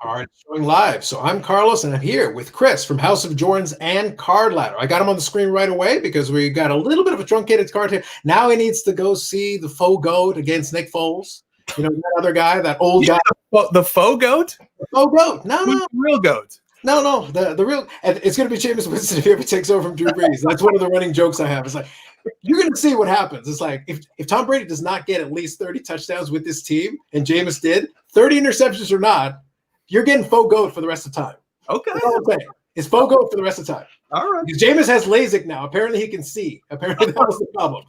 All right, showing live. So I'm Carlos, and I'm here with Chris from House of Jorns and Card Ladder. I got him on the screen right away because we got a little bit of a truncated card here. Now he needs to go see the faux goat against Nick Foles. You know, that other guy, that old guy. The faux goat? The faux goat. No. The real goat. No. The real. And it's going to be Jameis Winston if he ever takes over from Drew Brees. That's one of the running jokes I have. It's like, you're going to see what happens. It's like, if Tom Brady does not get at least 30 touchdowns with this team, and Jameis did, 30 interceptions or not, you're getting faux goat for the rest of the time. Okay. That's all I'm saying. It's faux goat for the rest of the time. All right. Because Jameis has LASIK now. Apparently he can see. Apparently that was the problem.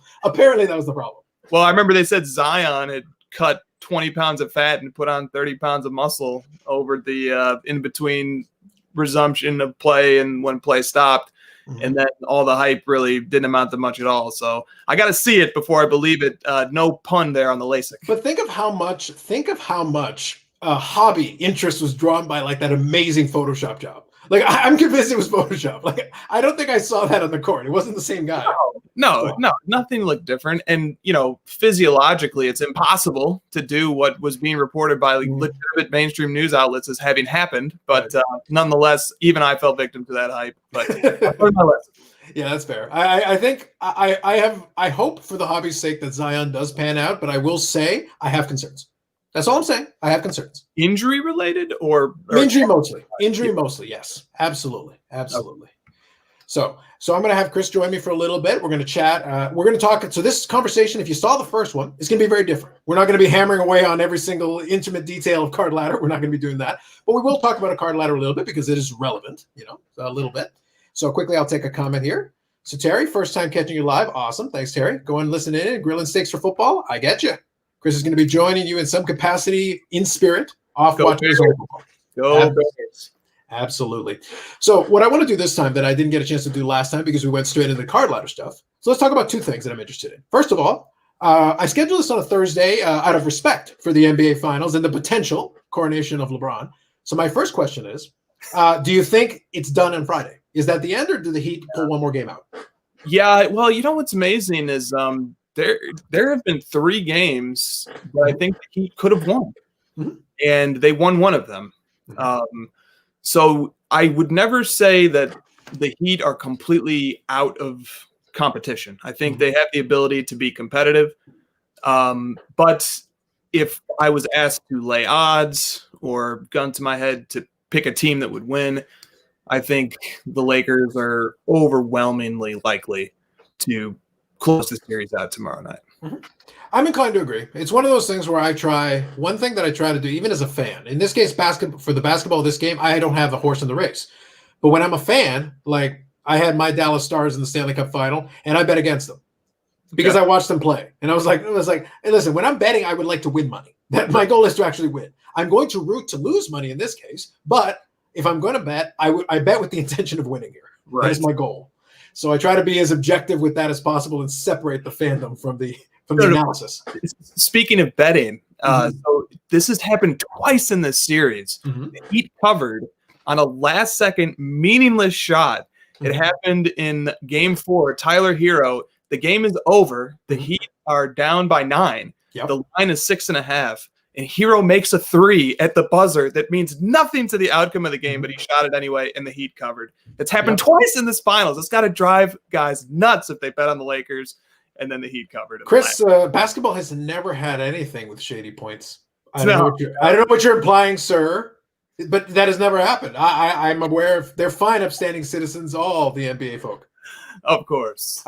Well, I remember they said Zion had cut 20 pounds of fat and put on 30 pounds of muscle over the in between resumption of play and when play stopped. Mm-hmm. And then all the hype really didn't amount to much at all. So I got to see it before I believe it. No pun there on the LASIK. But think of how much hobby interest was drawn by like that amazing Photoshop job. Like I'm convinced it was Photoshop. Like I don't think I saw that on the court. It wasn't the same guy. No, nothing looked different. And physiologically, it's impossible to do what was being reported by legitimate mainstream news outlets as having happened. But nonetheless, even I fell victim to that hype. But yeah, that's fair. I think I hope for the hobby's sake that Zion does pan out. But I will say I have concerns. That's all I'm saying. I have concerns. Injury related or injury mostly. Injury mostly. Yes, absolutely. Okay. So I'm going to have Chris join me for a little bit. We're going to chat. We're going to talk. So this conversation, if you saw the first one, is going to be very different. We're not going to be hammering away on every single intimate detail of Card Ladder. We're not going to be doing that. But we will talk about a Card Ladder a little bit because it is relevant, a little bit. So quickly, I'll take a comment here. So Terry, first time catching you live. Awesome. Thanks, Terry. Go and listen in. Grilling steaks for football. I get you. Chris is going to be joining you in some capacity in spirit off watching his own football. Go Absolutely. So what I want to do this time that I didn't get a chance to do last time because we went straight into the Card Ladder stuff. So let's talk about two things that I'm interested in. First of all, I scheduled this on a Thursday out of respect for the NBA Finals and the potential coronation of LeBron. So my first question is, do you think it's done on Friday? Is that the end, or do the Heat pull one more game out? Yeah, well, what's amazing is there have been 3 games that I think the Heat could have won, and they won one of them. So I would never say that the Heat are completely out of competition. I think they have the ability to be competitive. But if I was asked to lay odds or gun to my head to pick a team that would win, I think the Lakers are overwhelmingly likely to close the series out tomorrow night. I'm inclined to agree. It's one of those things where one thing that I try to do, even as a fan, in this case, for the basketball of this game, I don't have a horse in the race. But when I'm a fan, like I had my Dallas Stars in the Stanley Cup final, and I bet against them because I watched them play. And I was like, hey, listen, when I'm betting, I would like to win money. My goal is to actually win. I'm going to root to lose money in this case, but if I'm going to bet, I bet with the intention of winning here. Right. That is my goal. So I try to be as objective with that as possible and separate the fandom from the analysis. Speaking of betting, so this has happened twice in this series. The Heat covered on a last-second meaningless shot. It happened in Game 4. Tyler Hero. The game is over. The Heat are down by 9. Yep. The line is 6.5. And Hero makes a 3 at the buzzer that means nothing to the outcome of the game, but he shot it anyway, and the Heat covered. It's happened twice in this finals. It's got to drive guys nuts if they bet on the Lakers, and then the Heat covered. Chris, basketball has never had anything with shady points. I don't know what you're implying, sir, but that has never happened. I'm aware of they're fine, upstanding citizens, all the NBA folk. Of course.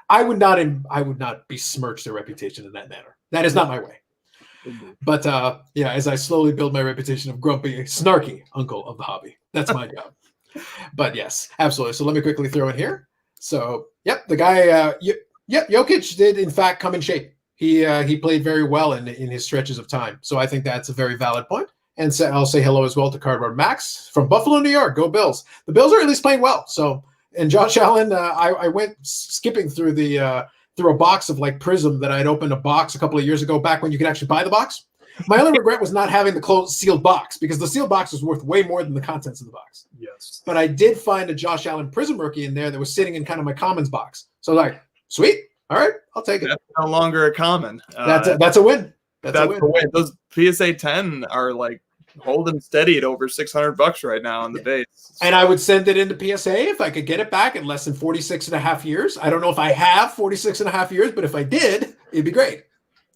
I would not besmirch their reputation in that manner. That is not my way. But as I slowly build my reputation of grumpy, snarky uncle of the hobby, that's my job. But yes, absolutely. So let me quickly throw in here. So, the guy, Jokic did in fact come in shape. He played very well in his stretches of time. So I think that's a very valid point. And so I'll say hello as well to Cardboard Max from Buffalo, New York. Go Bills. The Bills are at least playing well. So, and Josh Allen, I went skipping through through a box of like Prism that I'd opened a box a couple of years ago back when you could actually buy the box. My only regret was not having the closed sealed box because the sealed box was worth way more than the contents of the box. Yes. But I did find a Josh Allen Prism rookie in there that was sitting in kind of my commons box. So like, sweet. All right, I'll take it. That's no longer a common. That's a win. That's a win. Those PSA 10 are like holding steady at over $600 right now on the base. And I would send it into PSA if I could get it back in less than 46 and a half years. I don't know if I have 46 and a half years, but if I did, it'd be great.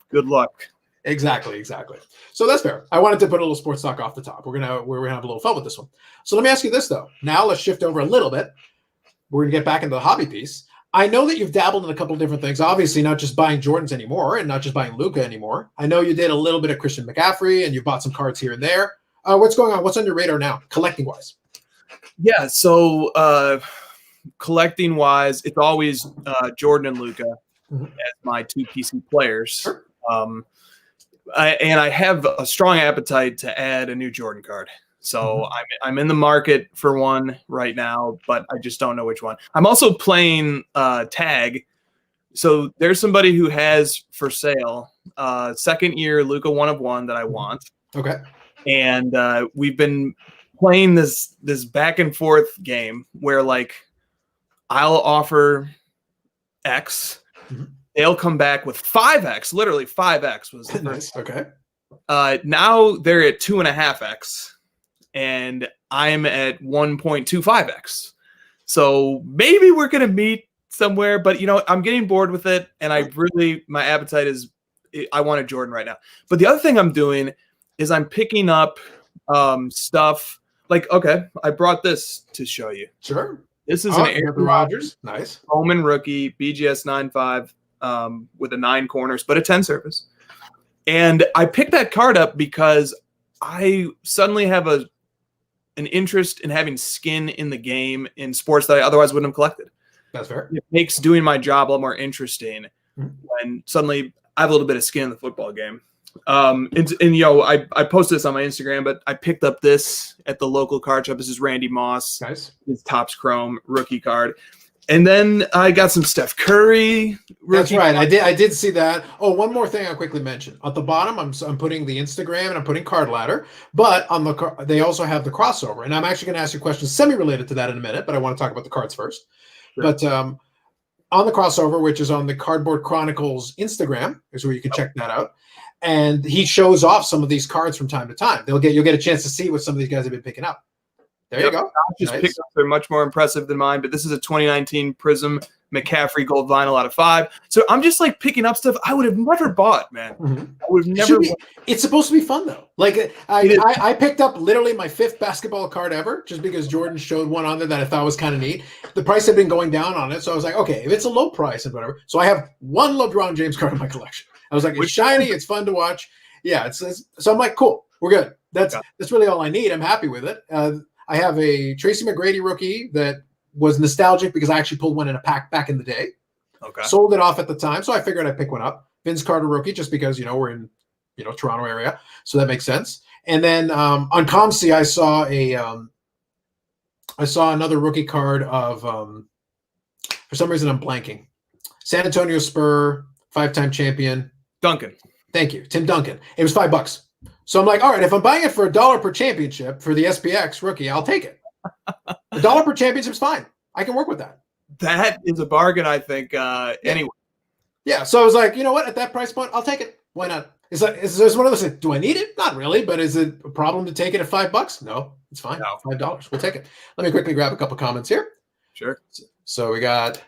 Good luck. Exactly. So that's fair. I wanted to put a little sports talk off the top. We're gonna have a little fun with this one. So let me ask you this though. Now let's shift over a little bit. We're gonna get back into the hobby piece. I know that you've dabbled in a couple of different things. Obviously, not just buying Jordans anymore, and not just buying Luka anymore. I know you did a little bit of Christian McCaffrey, and you bought some cards here and there. What's going on? What's on your radar now, collecting wise? Yeah. So collecting wise, it's always Jordan and Luka as my two PC players. Sure. I have a strong appetite to add a new Jordan card. So I'm in the market for one right now, but I just don't know which one. I'm also playing tag. So there's somebody who has for sale second year Luka 1/1 that I want. Okay. And we've been playing this back and forth game where like I'll offer X. They'll come back with 5X, literally 5X was the nice. Okay. Now they're at 2.5X, and I'm at 1.25X. So maybe we're gonna meet somewhere, but I'm getting bored with it, and my appetite is I want a Jordan right now. But the other thing I'm doing is I'm picking up stuff like I brought this to show you. Sure. This is an Aaron Rodgers. Nice. Bowman rookie BGS 9.5. With a 9 corners, but a 10 surface. And I picked that card up because I suddenly have an interest in having skin in the game in sports that I otherwise wouldn't have collected. That's fair. It makes doing my job a lot more interesting when suddenly I have a little bit of skin in the football game. I posted this on my Instagram, but I picked up this at the local card shop. This is Randy Moss. Nice. His Topps Chrome rookie card. And then I got some Steph Curry. That's right. I did see that. Oh, one more thing I'll quickly mention. At the bottom, I'm putting the Instagram and I'm putting Card Ladder, but on they also have the crossover. And I'm actually going to ask you questions semi-related to that in a minute, but I want to talk about the cards first. Sure. But on the crossover, which is on the Cardboard Chronicles Instagram, is where you can check that out. And he shows off some of these cards from time to time. You'll get a chance to see what some of these guys have been picking up. There you go. Nice. They're much more impressive than mine, but this is a 2019 Prism McCaffrey gold vinyl out of 5. So I'm just like picking up stuff I would have never bought, man. I would have never. It's supposed to be fun though. Like I picked up literally my 5th basketball card ever, just because Jordan showed one on there that I thought was kind of neat. The price had been going down on it, so I was like, okay, if it's a low price and whatever. So I have one LeBron James card in my collection. I was like, it's shiny, it's fun to watch. Yeah, so I'm like, cool, we're good. That's really all I need. I'm happy with it. I have a Tracy McGrady rookie that was nostalgic because I actually pulled one in a pack back in the day. Okay. Sold it off at the time, so I figured I'd pick one up. Vince Carter rookie, just because we're in Toronto area, so that makes sense. And then on ComC, I saw another rookie card of for some reason I'm blanking. San Antonio Spur, 5-time champion. Duncan. Thank you, Tim Duncan. It was $5. So I'm like, all right, if I'm buying it for $1 per championship for the SPX rookie, I'll take it. $1 per championship's fine. I can work with that. That is a bargain, I think. Anyway. Yeah. So I was like, you know what? At that price point, I'll take it. Why not? Is one of those like, do I need it? Not really, but is it a problem to take it at $5? No, it's fine. No. $5. We'll take it. Let me quickly grab a couple comments here. Sure. So we got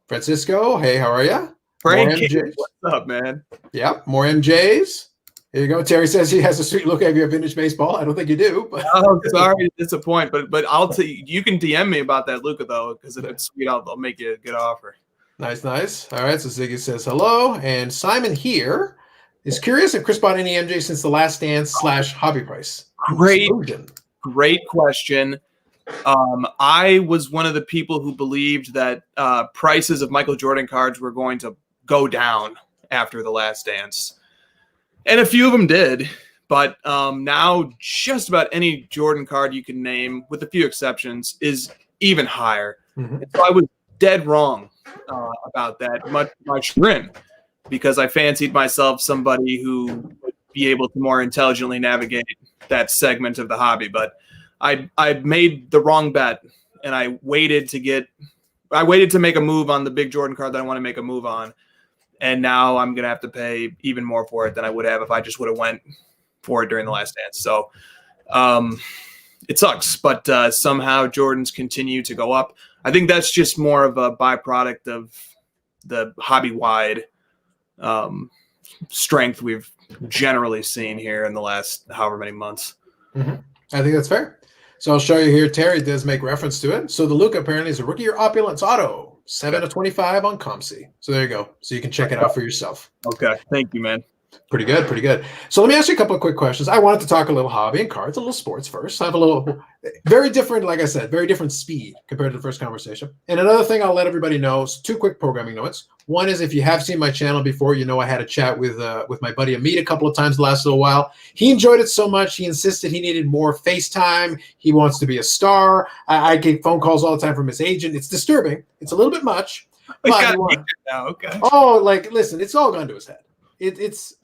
Francisco. Hey, how are you? Frank, what's up, man? Yeah, more MJs. Here you go. Terry says he has a sweet look. Have you have vintage baseball? I don't think you do. But oh, sorry to disappoint, but I'll tell you. You can DM me about that Luka though, because if it's sweet, I'll make you a good offer. Nice. All right. So Ziggy says hello, and Simon here is curious if Chris bought any MJ since the Last Dance / hobby price. Great question. I was one of the people who believed that prices of Michael Jordan cards were going to go down after the Last Dance. And a few of them did, but now just about any Jordan card you can name, with a few exceptions, is even higher. And so I was dead wrong about that, much to my chagrin, because I fancied myself somebody who would be able to more intelligently navigate that segment of the hobby. But I made the wrong bet, and I waited to make a move on the big Jordan card that I want to make a move on. And now I'm going to have to pay even more for it than I would have if I just would have went for it during the Last Dance. So It sucks, but somehow Jordans continue to go up. I think that's just more of a byproduct of the hobby-wide strength we've generally seen here in the last however many months. Mm-hmm. I think that's fair. So I'll show you here. Terry does make reference to it. So the Luka apparently is a rookie year opulence auto, 7/25 on ComC. So there you go. So you can check it out for yourself. Okay. Thank you, man. Pretty good, pretty good. So let me ask you a couple of quick questions. I wanted to talk a little hobby and cards, a little sports first. I have a little, very different, like I said, very different speed compared to the first conversation. And another thing I'll let everybody know, so 2 quick programming notes. One is, if you have seen my channel before, you know I had a chat with my buddy Amit a couple of times the last little while. He enjoyed it so much, he insisted he needed more FaceTime. He wants to be a star. I get phone calls all the time from his agent. It's disturbing. It's a little bit much. Now, okay. Oh, like, listen, it's all gone to his head.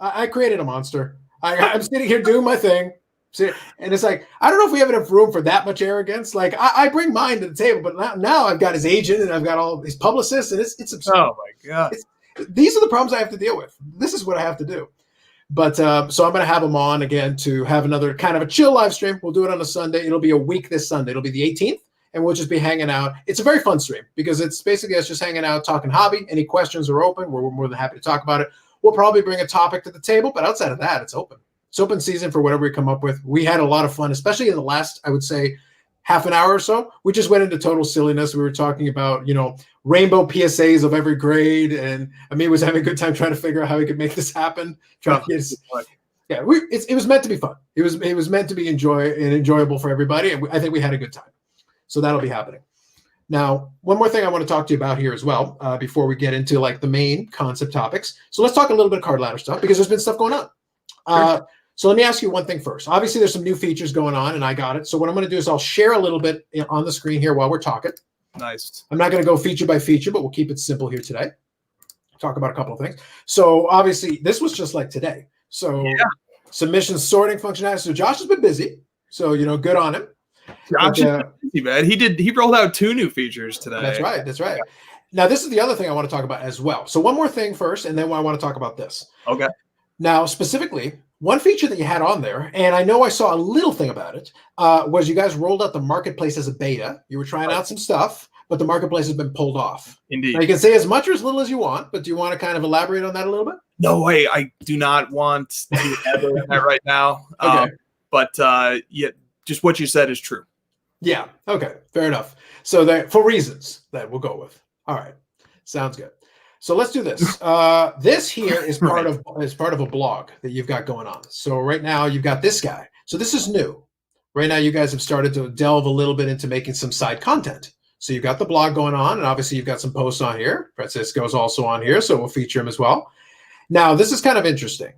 I created a monster. I'm sitting here doing my thing, and it's like, I don't know if we have enough room for that much arrogance. Like, I bring mine to the table, but now I've got his agent and I've got all his publicists, and it's absurd. Oh my god! These are the problems I have to deal with. This is what I have to do. But so I'm going to have him on again to have another kind of a chill live stream. We'll do it on a Sunday. It'll be a week this Sunday. It'll be the 18th. And we'll just be hanging out. It's a very fun stream because it's basically us just hanging out, talking hobby. Any questions are open. We're more than happy to talk about it. We'll probably bring a topic to the table, but outside of that, it's open. It's open season for whatever we come up with. We had a lot of fun, especially in the last, I would say, half an hour or so. We just went into total silliness. We were talking about, rainbow PSAs of every grade, and Amit was having a good time trying to figure out how he could make this happen. It was meant to be fun. It was meant to be enjoyable for everybody, and I think we had a good time. So that'll be happening. Now, one more thing I want to talk to you about here as well, before we get into like the main concept topics. So let's talk a little bit of card ladder stuff because there's been stuff going on. Sure. So let me ask you one thing first. Obviously, there's some new features going on, and I got it. So what I'm going to do is I'll share a little bit on the screen here while we're talking. Nice. I'm not going to go feature by feature, but we'll keep it simple here today. Talk about a couple of things. So obviously, this was just like today. So submission sorting functionality. So Josh has been busy. So good on him. Josh is busy, man. He rolled out 2 new features today. That's right. Now, this is the other thing I want to talk about as well. So one more thing first, and then I want to talk about this. Okay. Now, specifically, one feature that you had on there, and I know I saw a little thing about it, was you guys rolled out the marketplace as a beta. You were trying out some stuff, but the marketplace has been pulled off. Indeed. Now, you can say as much or as little as you want, but do you want to kind of elaborate on that a little bit? No way. I do not want to elaborate on that right now. Okay. But just what you said is true. Yeah. Okay. Fair enough. So that, for reasons that we'll go with. All right. Sounds good. So let's do this. This here is part of a blog that you've got going on. So right now you've got this guy. So this is new. Right now you guys have started to delve a little bit into making some side content. So you've got the blog going on, and obviously you've got some posts on here. Francisco's also on here, so we'll feature him as well. Now, this is kind of interesting.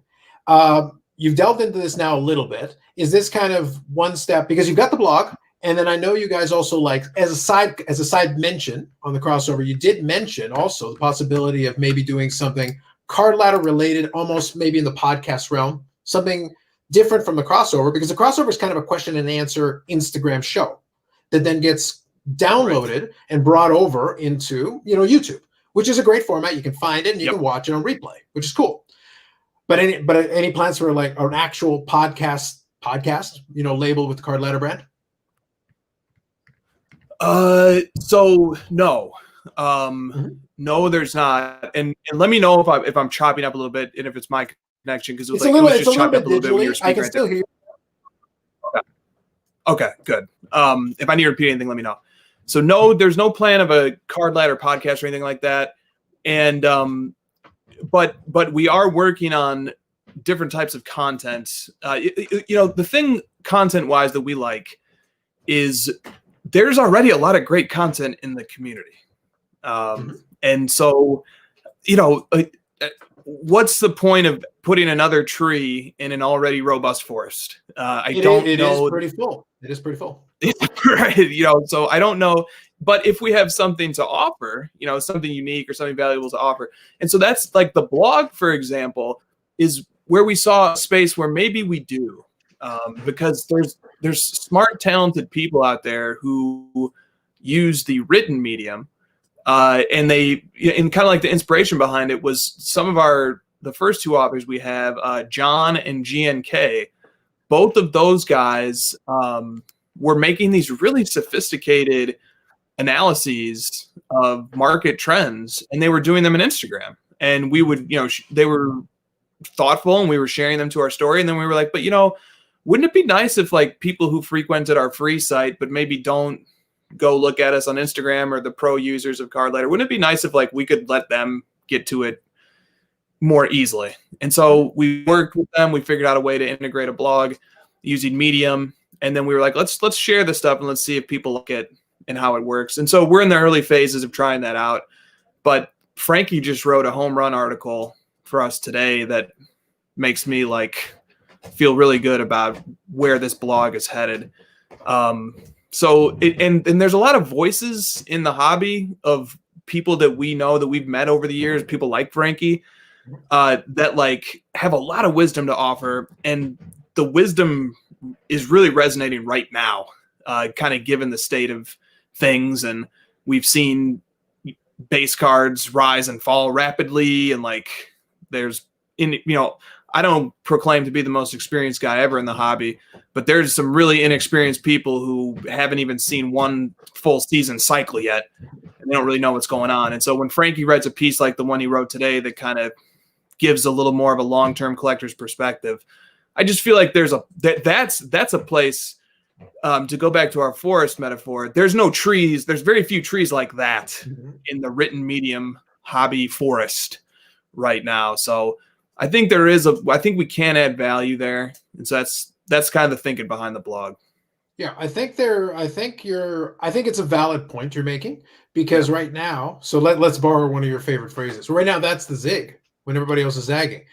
You've delved into this now a little bit. Is this kind of one step, because you've got the blog, and then I know you guys also, like, as a side mention on the crossover, you did mention also the possibility of maybe doing something card ladder related, almost maybe in the podcast realm, something different from the crossover, because the crossover is kind of a question and answer Instagram show that then gets downloaded and brought over into YouTube, which is a great format. You can find it and you can watch it on replay, which is cool. But any plans for like an actual podcast, labeled with the Card Ladder brand? So no, no, there's not. And let me know if I'm chopping up a little bit and if it's my connection, because it's a little bit digitally. I can still hear you. Okay, good. If I need to repeat anything, let me know. So no, there's no plan of a Card Ladder podcast or anything like that. And but we are working on different types of content. The thing content-wise that we like is there's already a lot of great content in the community. And so, what's the point of putting another tree in an already robust forest? It is pretty full. It is pretty full. Right. So I don't know. But if we have something to offer, something unique or something valuable to offer. And so that's like the blog, for example, is where we saw a space where maybe we do. Because there's smart, talented people out there who use the written medium, and kind of like the inspiration behind it was some of the first 2 authors we have, John and GNK, both of those guys were making these really sophisticated analyses of market trends, and they were doing them on Instagram. And we would, they were thoughtful, and we were sharing them to our story. And then we were like, but wouldn't it be nice if like people who frequented our free site, but maybe don't go look at us on Instagram, or the pro users of Card Ladder, wouldn't it be nice if like we could let them get to it more easily? And so we worked with them. We figured out a way to integrate a blog using Medium. And then we were like, let's share this stuff and let's see if people like it and how it works. And so we're in the early phases of trying that out. But Frankie just wrote a home run article for us today that makes me like feel really good about where this blog is headed. And there's a lot of voices in the hobby of people that we know, that we've met over the years, people like Frankie, that like have a lot of wisdom to offer. And the wisdom is really resonating right now, kind of given the state of things. And we've seen base cards rise and fall rapidly. And like, I don't proclaim to be the most experienced guy ever in the hobby, but there's some really inexperienced people who haven't even seen one full season cycle yet, and they don't really know what's going on. And so when Frankie writes a piece like the one he wrote today that kind of gives a little more of a long-term collector's perspective, I just feel like that's a place, to go back to our forest metaphor. There's no trees. There's very few trees like that in the written medium hobby forest right now. So I think I think we can add value there. And so that's kind of the thinking behind the blog. Yeah, I think it's a valid point you're making, because right now, so let's borrow one of your favorite phrases. Right now, that's the zig when everybody else is zagging.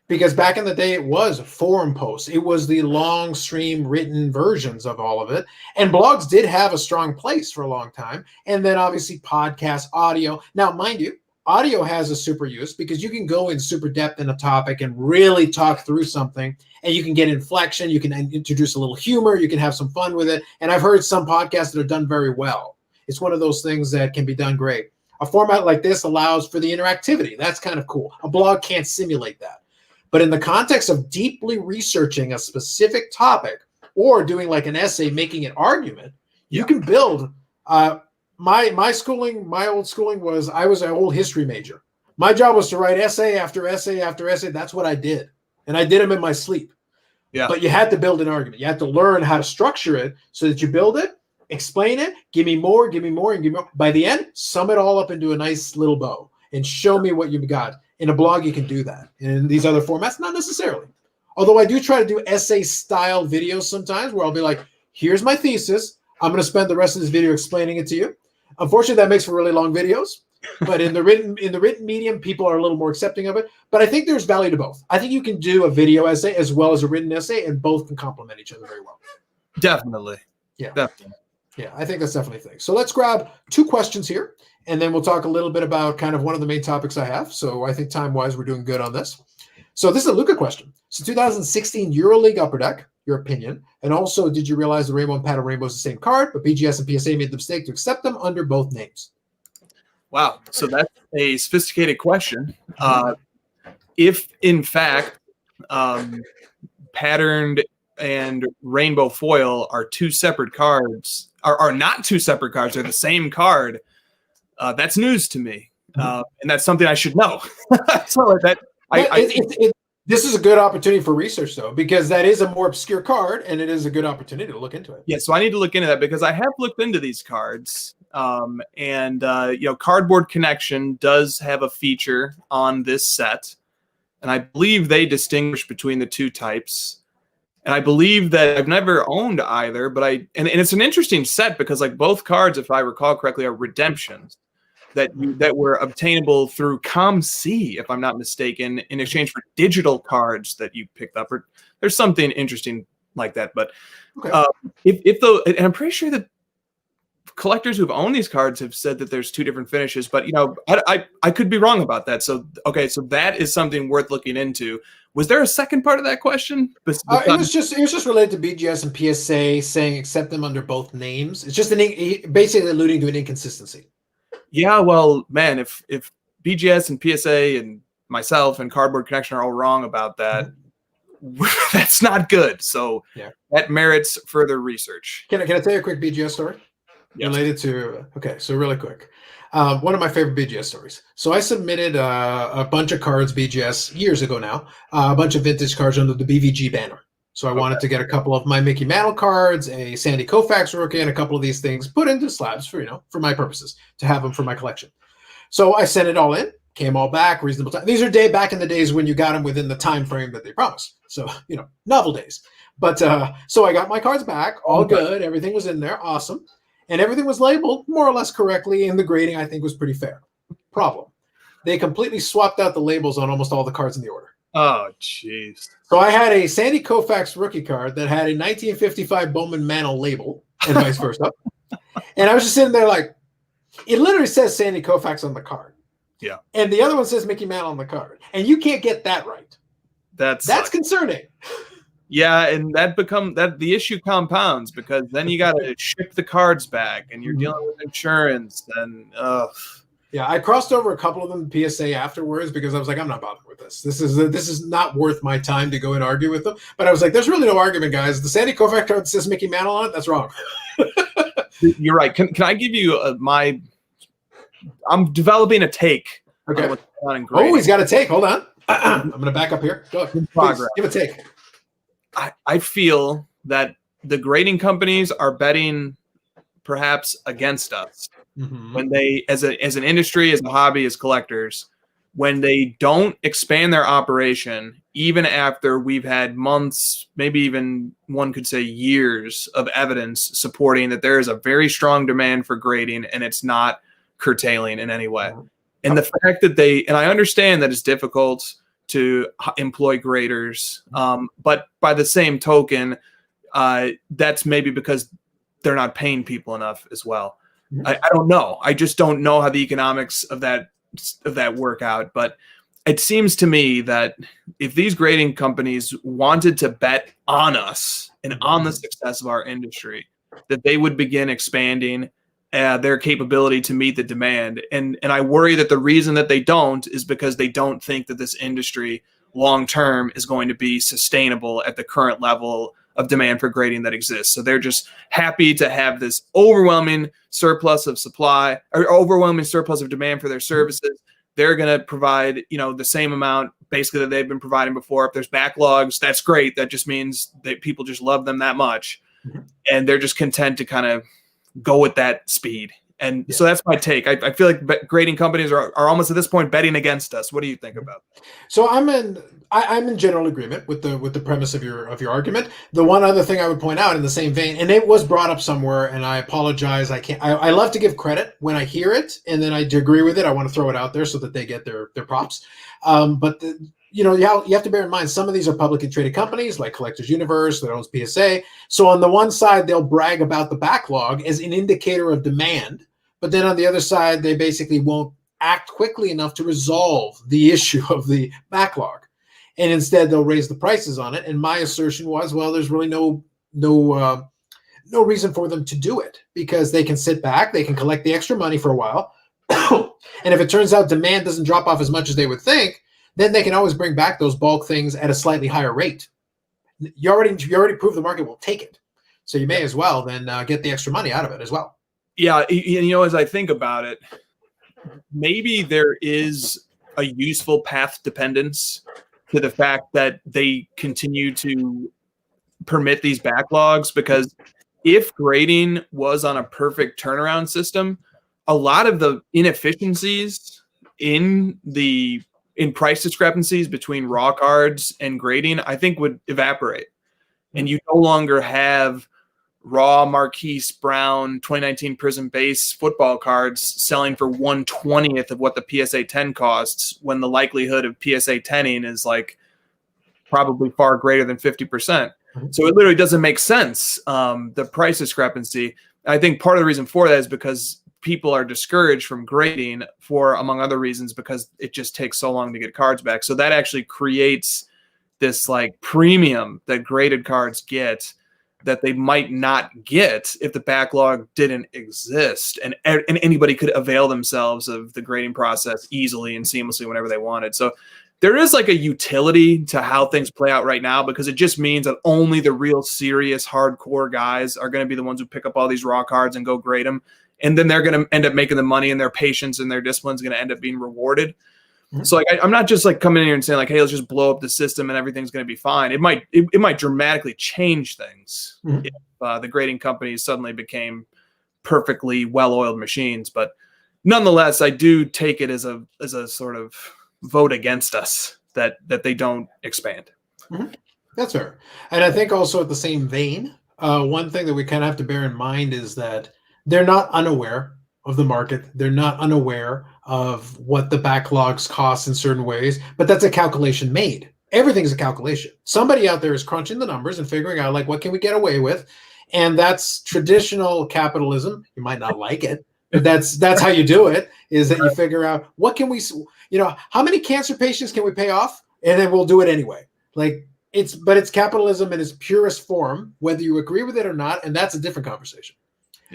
Because back in the day, it was forum posts. It was the long stream written versions of all of it. And blogs did have a strong place for a long time. And then obviously podcast, audio. Now, mind you, audio has a super use because you can go in super depth in a topic and really talk through something, and you can get inflection. You can introduce a little humor. You can have some fun with it. And I've heard some podcasts that are done very well. It's one of those things that can be done great. A format like this allows for the interactivity. That's kind of cool. A blog can't simulate that. But in the context of deeply researching a specific topic or doing like an essay, making an argument, you can build. My old schooling was, I was an old history major. My job was to write essay after essay after essay. That's what I did. And I did them in my sleep. Yeah. But you had to build an argument. You had to learn how to structure it so that you build it, explain it, give me more, and give me more. By the end, sum it all up into a nice little bow and show me what you've got. In a blog, you can do that. In these other formats, not necessarily. Although I do try to do essay-style videos sometimes where I'll be like, here's my thesis. I'm going to spend the rest of this video explaining it to you. Unfortunately, that makes for really long videos. But in the written medium, people are a little more accepting of it. But I think there's value to both. I think you can do a video essay as well as a written essay, and both can complement each other very well. Definitely. Yeah. Definitely. Yeah, I think that's definitely a thing. So let's grab 2 questions here, and then we'll talk a little bit about kind of one of the main topics I have. So I think time-wise, we're doing good on this. So this is a Luca question. So 2016 EuroLeague Upper Deck, your opinion. And also, did you realize the Rainbow and Pattern Rainbow is the same card, but BGS and PSA made the mistake to accept them under both names? Wow. So that's a sophisticated question. If, in fact, Patterned and Rainbow Foil are 2 separate cards, are not 2 separate cards, they're the same card, that's news to me. And that's something I should know. So this is a good opportunity for research, though, because that is a more obscure card, and it is a good opportunity to look into it. Yeah, so I need to look into that because I have looked into these cards. Cardboard Connection does have a feature on this set, and I believe they distinguish between the 2 types. And I believe that I've never owned either, but and it's an interesting set because like both cards, if I recall correctly, are redemptions that were obtainable through ComC, if I'm not mistaken, in exchange for digital cards that you picked up. Or there's something interesting like that. But and I'm pretty sure that collectors who've owned these cards have said that there's 2 different finishes, but I could be wrong about that. So so that is something worth looking into. Was there a second part of that question? It was just related to BGS and PSA saying accept them under both names. It's just basically alluding to an inconsistency. Yeah, well, man, if BGS and PSA and myself and Cardboard Connection are all wrong about that, that's not good. So that merits further research. Can I tell you a quick BGS story? Yes. Related to, okay, so really quick. One of my favorite BGS stories. So I submitted a bunch of cards, BGS, years ago now, a bunch of vintage cards under the BVG banner. So I wanted to get a couple of my Mickey Mantle cards, a Sandy Koufax rookie, and a couple of these things put into slabs for, for my purposes, to have them for my collection. So I sent it all in, came all back, reasonable time. These are back in the days when you got them within the time frame that they promised. So, novel days. But so I got my cards back, all good. Everything was in there, awesome. And everything was labeled more or less correctly, and the grading, I think, was pretty fair. Problem. They completely swapped out the labels on almost all the cards in the order. Oh, jeez. So I had a Sandy Koufax rookie card that had a 1955 Bowman Mantle label and vice versa. And I was just sitting there like, it literally says Sandy Koufax on the card. Yeah. And the other one says Mickey Mantle on the card. And you can't get that right. That's concerning. Yeah, and the issue compounds, because then you got to ship the cards back, and you're dealing with insurance, and yeah, I crossed over a couple of them PSA afterwards because I was like, I'm not bothered with this. This is not worth my time to go and argue with them. But I was like, there's really no argument, guys. The Sandy Koufax card says Mickey Mantle on it. That's wrong. You're right. Can I give you I'm developing a take. Okay. On what's going on in grading. Oh, he's got a take. Hold on. I'm going to back up here. Go ahead. Progress. Give a take. I feel that the grading companies are betting perhaps against us when they, as an industry, as a hobby, as collectors, when they don't expand their operation, even after we've had months, maybe even one could say years of evidence supporting that there is a very strong demand for grading and it's not curtailing in any way. And the fact that and I understand that it's difficult to employ graders, but by the same token, that's maybe because they're not paying people enough as well. I don't know. I just don't know how the economics of that work out. But it seems to me that if these grading companies wanted to bet on us and on the success of our industry, that they would begin expanding their capability to meet the demand. And I worry that the reason that they don't is because they don't think that this industry long-term is going to be sustainable at the current level of demand for grading that exists. So they're just happy to have this overwhelming surplus of supply or overwhelming surplus of demand for their services. They're going to provide, the same amount basically that they've been providing before. If there's backlogs, that's great. That just means that people just love them that much. And they're just content to kind of go at that speed. And so that's my take. I feel like grading companies are almost at this point betting against us. What do you think about that? So I'm in general agreement with the premise of your argument. The one other thing I would point out in the same vein, and it was brought up somewhere, and I apologize. I love to give credit when I hear it, and then I agree with it. I want to throw it out there so that they get their props. But you have to bear in mind, some of these are publicly traded companies like Collectors Universe that owns PSA. So on the one side, they'll brag about the backlog as an indicator of demand. But then on the other side, they basically won't act quickly enough to resolve the issue of the backlog. And instead, they'll raise the prices on it. And my assertion was, well, there's really no reason for them to do it because they can sit back, they can collect the extra money for a while. And if it turns out demand doesn't drop off as much as they would think, then they can always bring back those bulk things at a slightly higher rate. You already proved the market will take it. So you may as well then get the extra money out of it as well. Yeah, as I think about it, maybe there is a useful path dependence to the fact that they continue to permit these backlogs, because if grading was on a perfect turnaround system, a lot of the inefficiencies in price discrepancies between raw cards and grading, I think, would evaporate. And you no longer have raw Marquise Brown 2019 Prism base football cards selling for 1/20th of what the PSA 10 costs, when the likelihood of PSA 10ing is like probably far greater than 50%. So it literally doesn't make sense, the price discrepancy. I think part of the reason for that is because people are discouraged from grading for, among other reasons, because it just takes so long to get cards back. So that actually creates this like premium that graded cards get that they might not get if the backlog didn't exist and anybody could avail themselves of the grading process easily and seamlessly whenever they wanted. So there is like a utility to how things play out right now, because it just means that only the real serious hardcore guys are going to be the ones who pick up all these raw cards and go grade them. And then they're going to end up making the money, and their patience and their discipline is going to end up being rewarded. So like, I'm not just like coming in here and saying like, hey, let's just blow up the system and everything's going to be fine. It might dramatically change things if the grading companies suddenly became perfectly well-oiled machines. But nonetheless, I do take it as a sort of vote against us that they don't expand. That's fair. And I think also at the same vein, one thing that we kind of have to bear in mind is that they're not unaware of the market. They're not unaware of what the backlogs cost in certain ways, but that's a calculation made. Everything's a calculation. Somebody out there is crunching the numbers and figuring out like, what can we get away with? And that's traditional capitalism. You might not like it, but that's how you do it, is that you figure out what can we, how many cancer patients can we pay off? And then we'll do it anyway. Like it's capitalism in its purest form, whether you agree with it or not. And that's a different conversation.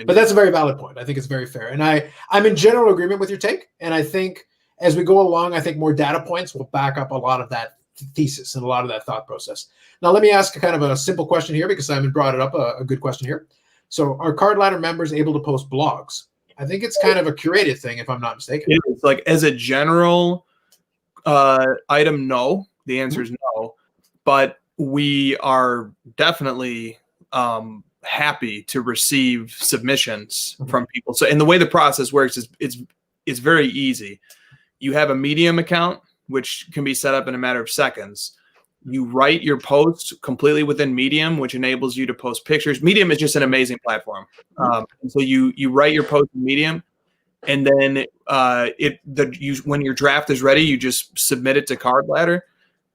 But that's a very valid point. I think it's very fair. And I'm in general agreement with your take. And I think as we go along, I think more data points will back up a lot of that thesis and a lot of that thought process. Now, let me ask a kind of a simple question here, because Simon brought it up, a good question here. So are Card Ladder members able to post blogs? I think it's kind of a curated thing, if I'm not mistaken. It's like as a general item, no. The answer is no. But we are definitely happy to receive submissions from people. So, and the way the process works is it's very easy. You have a Medium account, which can be set up in a matter of seconds. You write your posts completely within Medium, which enables you to post pictures. Medium is just an amazing platform. And so you write your post in Medium, and then when your draft is ready, you just submit it to Card Ladder,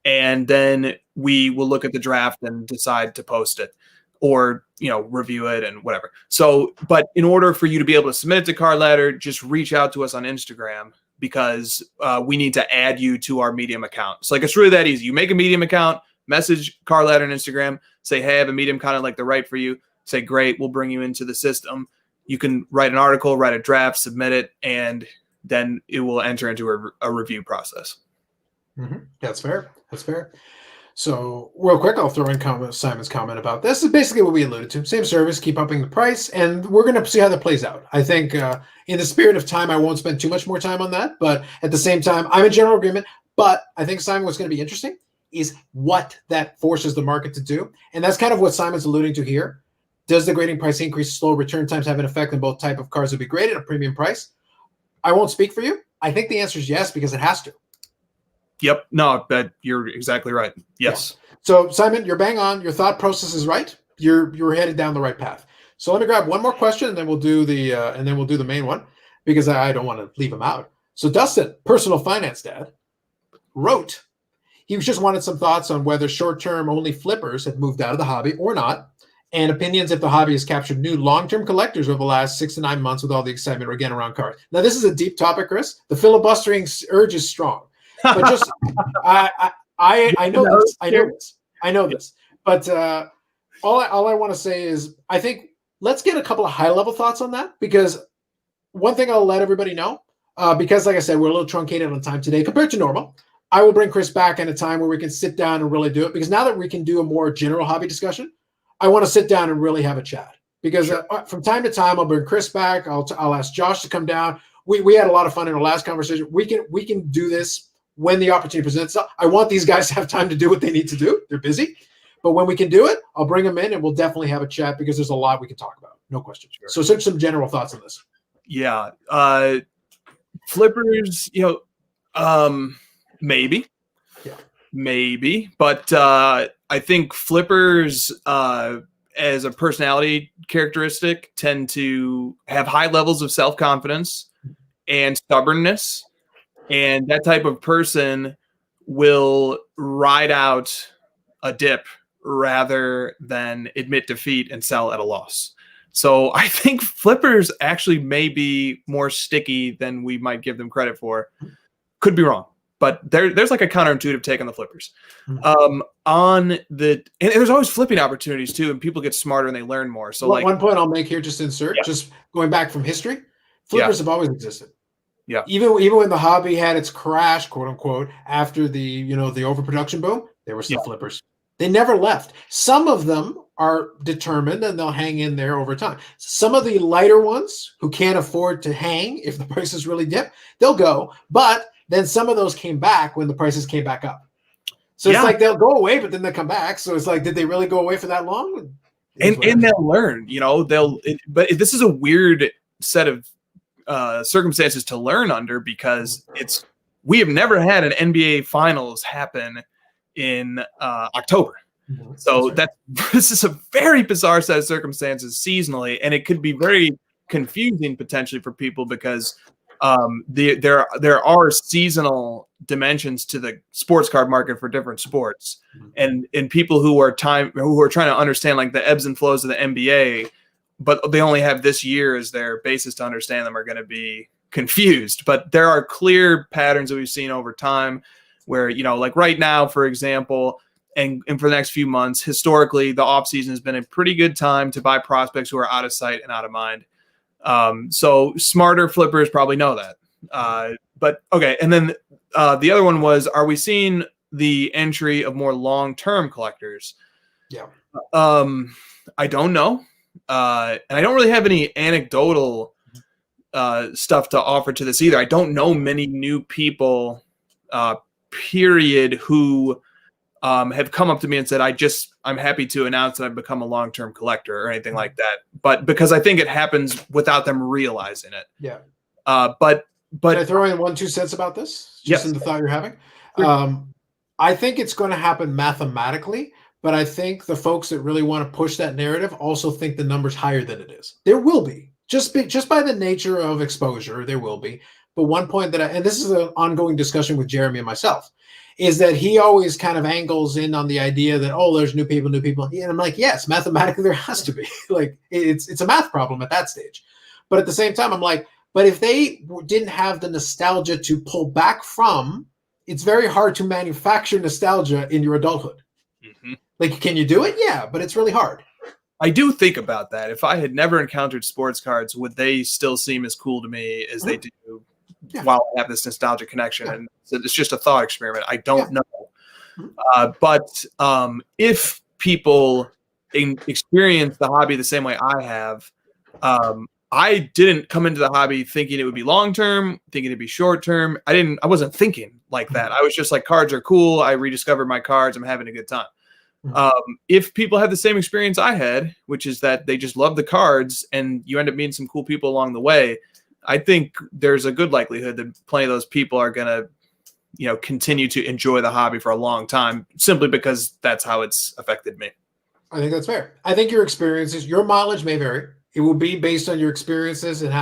and then we will look at the draft and decide to post it, or review it and whatever. So, but in order for you to be able to submit it to Card Ladder, just reach out to us on Instagram, because we need to add you to our Medium account. So like, it's really that easy. You make a Medium account, message Card Ladder on Instagram, say, hey, I have a Medium account I'd like to write for you. Say, great, we'll bring you into the system. You can write an article, write a draft, submit it, and then it will enter into a review process. That's fair. That's fair. So real quick, I'll throw in Simon's comment about this. This is basically what we alluded to. Same service, keep upping the price, and we're going to see how that plays out. I think in the spirit of time, I won't spend too much more time on that. But at the same time, I'm in general agreement. But I think, Simon, what's going to be interesting is what that forces the market to do. And that's kind of what Simon's alluding to here. Does the grading price increase slow return times have an effect on both type of cards that will be graded at a premium price? I won't speak for you. I think the answer is yes, because it has to. Yep. No, you're exactly right. Yes. Yeah. So Simon, you're bang on. Your thought process is right. You're headed down the right path. So let me grab one more question, and then we'll do the main one, because I don't want to leave him out. So Dustin, personal finance dad, wrote he just wanted some thoughts on whether short-term only flippers have moved out of the hobby or not, and opinions if the hobby has captured new long-term collectors over the last 6 to 9 months with all the excitement again around cards. Now, this is a deep topic, Chris. The filibustering urge is strong. But just I know this. I know this. But all I want to say is, I think let's get a couple of high-level thoughts on that, because one thing I'll let everybody know, because like I said, we're a little truncated on time today compared to normal. I will bring Chris back in a time where we can sit down and really do it, because now that we can do a more general hobby discussion, I want to sit down and really have a chat. Because from time to time, I'll bring Chris back. I'll ask Josh to come down. We had a lot of fun in our last conversation. We can do this when the opportunity presents itself. I want these guys to have time to do what they need to do. They're busy. But when we can do it, I'll bring them in, and we'll definitely have a chat, because there's a lot we can talk about. No question. Sure. So some general thoughts on this. Yeah. Flippers, maybe. Yeah. Maybe. But I think flippers as a personality characteristic tend to have high levels of self-confidence and stubbornness. And that type of person will ride out a dip rather than admit defeat and sell at a loss. So I think flippers actually may be more sticky than we might give them credit for. Could be wrong, but there's like a counterintuitive take on the flippers. And there's always flipping opportunities too, and people get smarter and they learn more. So one point I'll make here, just insert, just going back from history, flippers have always existed. Yeah. Even when the hobby had its crash, quote unquote, after the overproduction boom, there were still flippers. They never left. Some of them are determined and they'll hang in there over time. Some of the lighter ones who can't afford to hang if the prices really dip, they'll go. But then some of those came back when the prices came back up. So it's like they'll go away, but then they'll come back. So it's like, did they really go away for that long? And they'll learn, but this is a weird set of circumstances to learn under, because we have never had an NBA finals happen in October. So this is a very bizarre set of circumstances seasonally, and it could be very confusing potentially for people, because there are seasonal dimensions to the sports card market for different sports, and people who are trying to understand like the ebbs and flows of the NBA, but they only have this year as their basis to understand them, are going to be confused. But there are clear patterns that we've seen over time where, like right now, for example, and for the next few months, historically, the offseason has been a pretty good time to buy prospects who are out of sight and out of mind. So smarter flippers probably know that. But okay. And then the other one was, are we seeing the entry of more long-term collectors? Yeah. I don't know. And I don't really have any anecdotal stuff to offer to this either. I don't know many new people, period, who have come up to me and said, I'm happy to announce that I've become a long-term collector or anything like that. But because I think it happens without them realizing it. Yeah. But can I throw in 1-2 cents about this? Just in the thought you're having. Sure. I think it's going to happen mathematically, but I think the folks that really want to push that narrative also think the number's higher than it is. There will be, just by the nature of exposure, there will be. But one point and this is an ongoing discussion with Jeremy and myself, is that he always kind of angles in on the idea that, there's new people. And I'm like, yes, mathematically there has to be. Like it's a math problem at that stage. But at the same time, I'm like, but if they didn't have the nostalgia to pull back from, it's very hard to manufacture nostalgia in your adulthood. Mm-hmm. Like, can you do it? Yeah, but it's really hard. I do think about that. If I had never encountered sports cards, would they still seem as cool to me as they do while I have this nostalgic connection? And so it's just a thought experiment. I don't know. But if people experience the hobby the same way I have, I didn't come into the hobby thinking it would be long-term, thinking it'd be short-term. I wasn't thinking like that. I was just like, cards are cool. I rediscovered my cards. I'm having a good time. If people have the same experience I had, which is that they just love the cards and you end up meeting some cool people along the way, I think there's a good likelihood that plenty of those people are going to, continue to enjoy the hobby for a long time, simply because that's how it's affected me. I think that's fair. I think your experiences, your mileage may vary. It will be based on your experiences and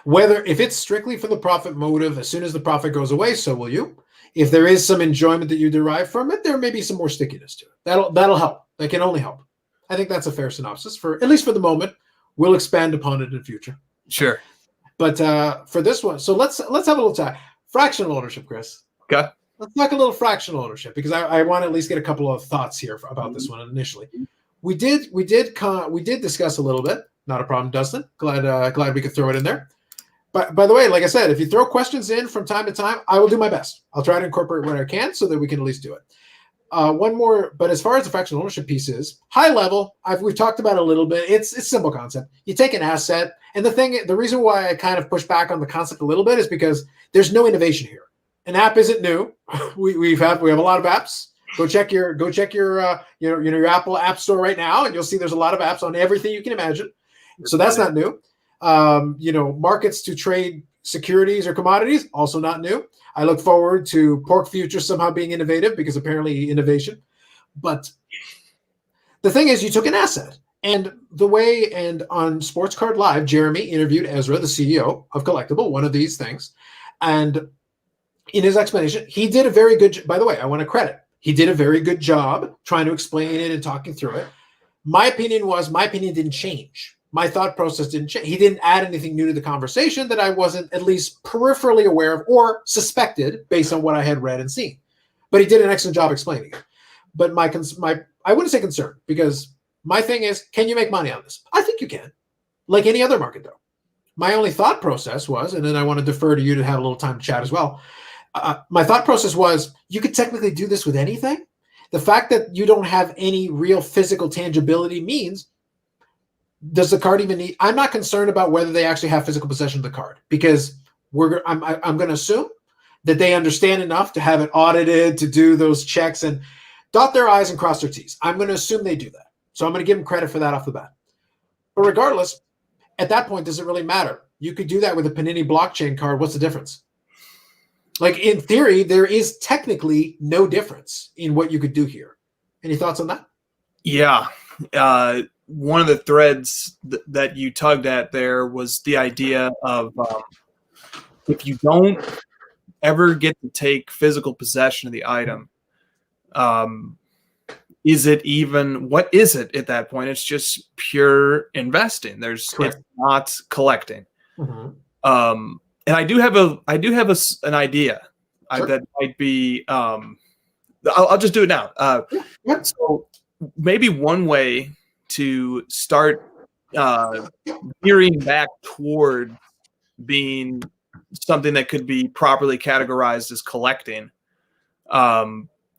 if it's strictly for the profit motive, as soon as the profit goes away, so will you. If there is some enjoyment that you derive from it, there may be some more stickiness to it. That'll help. That can only help. I think that's a fair synopsis at least for the moment. We'll expand upon it in the future. Sure. But for this one, so let's have a little time. Fractional ownership, Chris. Okay. Let's talk a little fractional ownership, because I want to at least get a couple of thoughts here about this one initially. We did discuss a little bit. Not a problem, Dustin. Glad we could throw it in there. But by the way, like I said, if you throw questions in from time to time, I will do my best. I'll try to incorporate what I can so that we can at least do it. One more, but as far as the fractional ownership piece is, high level, we've talked about it a little bit. It's a simple concept. You take an asset, and the reason why I kind of push back on the concept a little bit is because there's no innovation here. An app isn't new. We have a lot of apps. Go check your your Apple App Store right now, and you'll see there's a lot of apps on everything you can imagine. So that's not new. Markets to trade securities or commodities, also not new. I look forward to pork futures somehow being innovative, because apparently innovation. But the thing is, you took an asset, and on Sports Card Live, Jeremy interviewed Ezra, the CEO of Collectible, one of these things. And in his explanation, he did a very good, by the way, I want to credit. He did a very good job trying to explain it and talking through it. My opinion didn't change. My thought process didn't change. He didn't add anything new to the conversation that I wasn't at least peripherally aware of or suspected based on what I had read and seen. But he did an excellent job explaining it. But I wouldn't say concern, because my thing is, can you make money on this? I think you can. Like any other market, though. my only thought process was, and then I want to defer to you to have a little time to chat as well. My thought process was, you could technically do this with anything. The fact that you don't have any real physical tangibility means, does the card even need? I'm not concerned about whether they actually have physical possession of the card, because I'm going to assume that they understand enough to have it audited, to do those checks and dot their I's and cross their T's. I'm going to assume they do that. So I'm going to give them credit for that off the bat. But regardless, at that point, does it really matter? You could do that with a Panini blockchain card. What's the difference? Like, in theory, there is technically no difference in what you could do here. Any thoughts on that? Yeah. One of the threads that you tugged at there was the idea of if you don't ever get to take physical possession of the item, is it even, what is it at that point? It's just pure investing. It's not collecting. Mm-hmm. And I do have an idea that might be, I'll just do it now. So maybe one way to start veering back toward being something that could be properly categorized as collecting,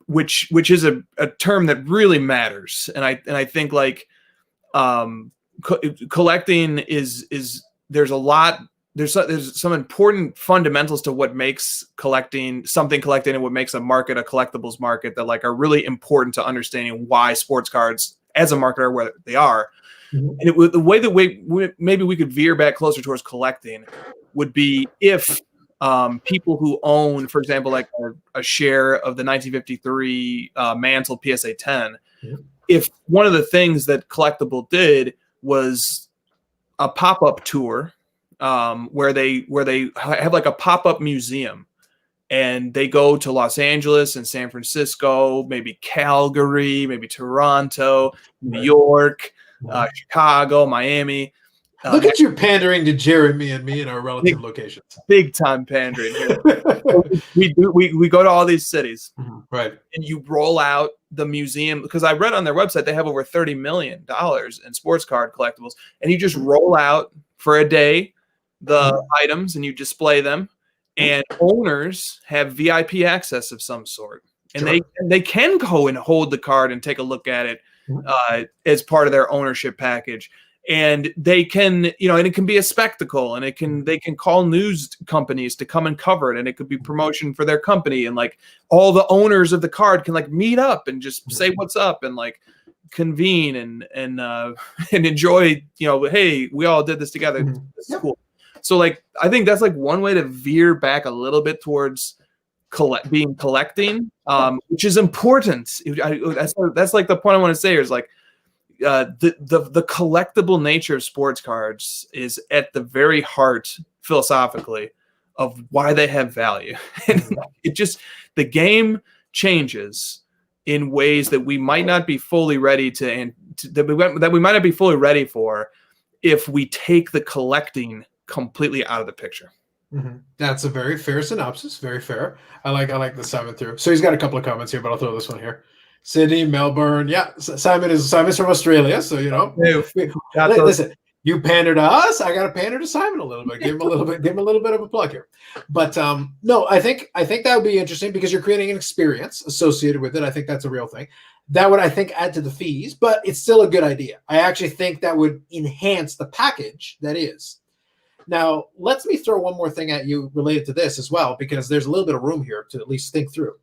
which is a term that really matters. And I think like collecting is there's some important fundamentals to what makes collecting and what makes a market a collectibles market that like are really important to understanding why sports cards as a market are where they are. Mm-hmm. And the way that maybe we could veer back closer towards collecting would be if people who own, for example, like a share of the 1953 Mantle PSA 10, mm-hmm. if one of the things that Collectible did was a pop-up tour, where they have like a pop-up museum, and they go to Los Angeles and San Francisco, maybe Calgary, maybe Toronto, New York, Chicago, Miami. Look at you pandering to Jeremy and me in our relative locations. Big time pandering here. we go to all these cities, right? And you roll out the museum, because I read on their website they have over $30 million in sports card collectibles, and you just roll out for a day the items and you display them, and owners have VIP access of some sort, and they can go and hold the card and take a look at it as part of their ownership package. And they can, and it can be a spectacle, and they can call news companies to come and cover it, and it could be promotion for their company, and like all the owners of the card can like meet up and just say what's up and like convene and enjoy, hey, we all did this together. This is cool. So like I think that's like one way to veer back a little bit towards collecting, which is important. That's like the point I want to say is like, the collectible nature of sports cards is at the very heart philosophically of why they have value. And the game changes in ways that we might not be fully ready that we might not be fully ready for if we take the collecting completely out of the picture. Mm-hmm. That's a very fair synopsis. Very fair. I like the Simon through. So he's got a couple of comments here, but I'll throw this one here. Sydney, Melbourne. Yeah, Simon's from Australia, so listen. You pander to us, I got to pander to Simon a little bit. Give him a little bit of a plug here. But no, I think that would be interesting because you're creating an experience associated with it. I think that's a real thing. That would, I think, add to the fees, but it's still a good idea. I actually think that would enhance the package that is. Now, let me throw one more thing at you related to this as well, because there's a little bit of room here to at least think through.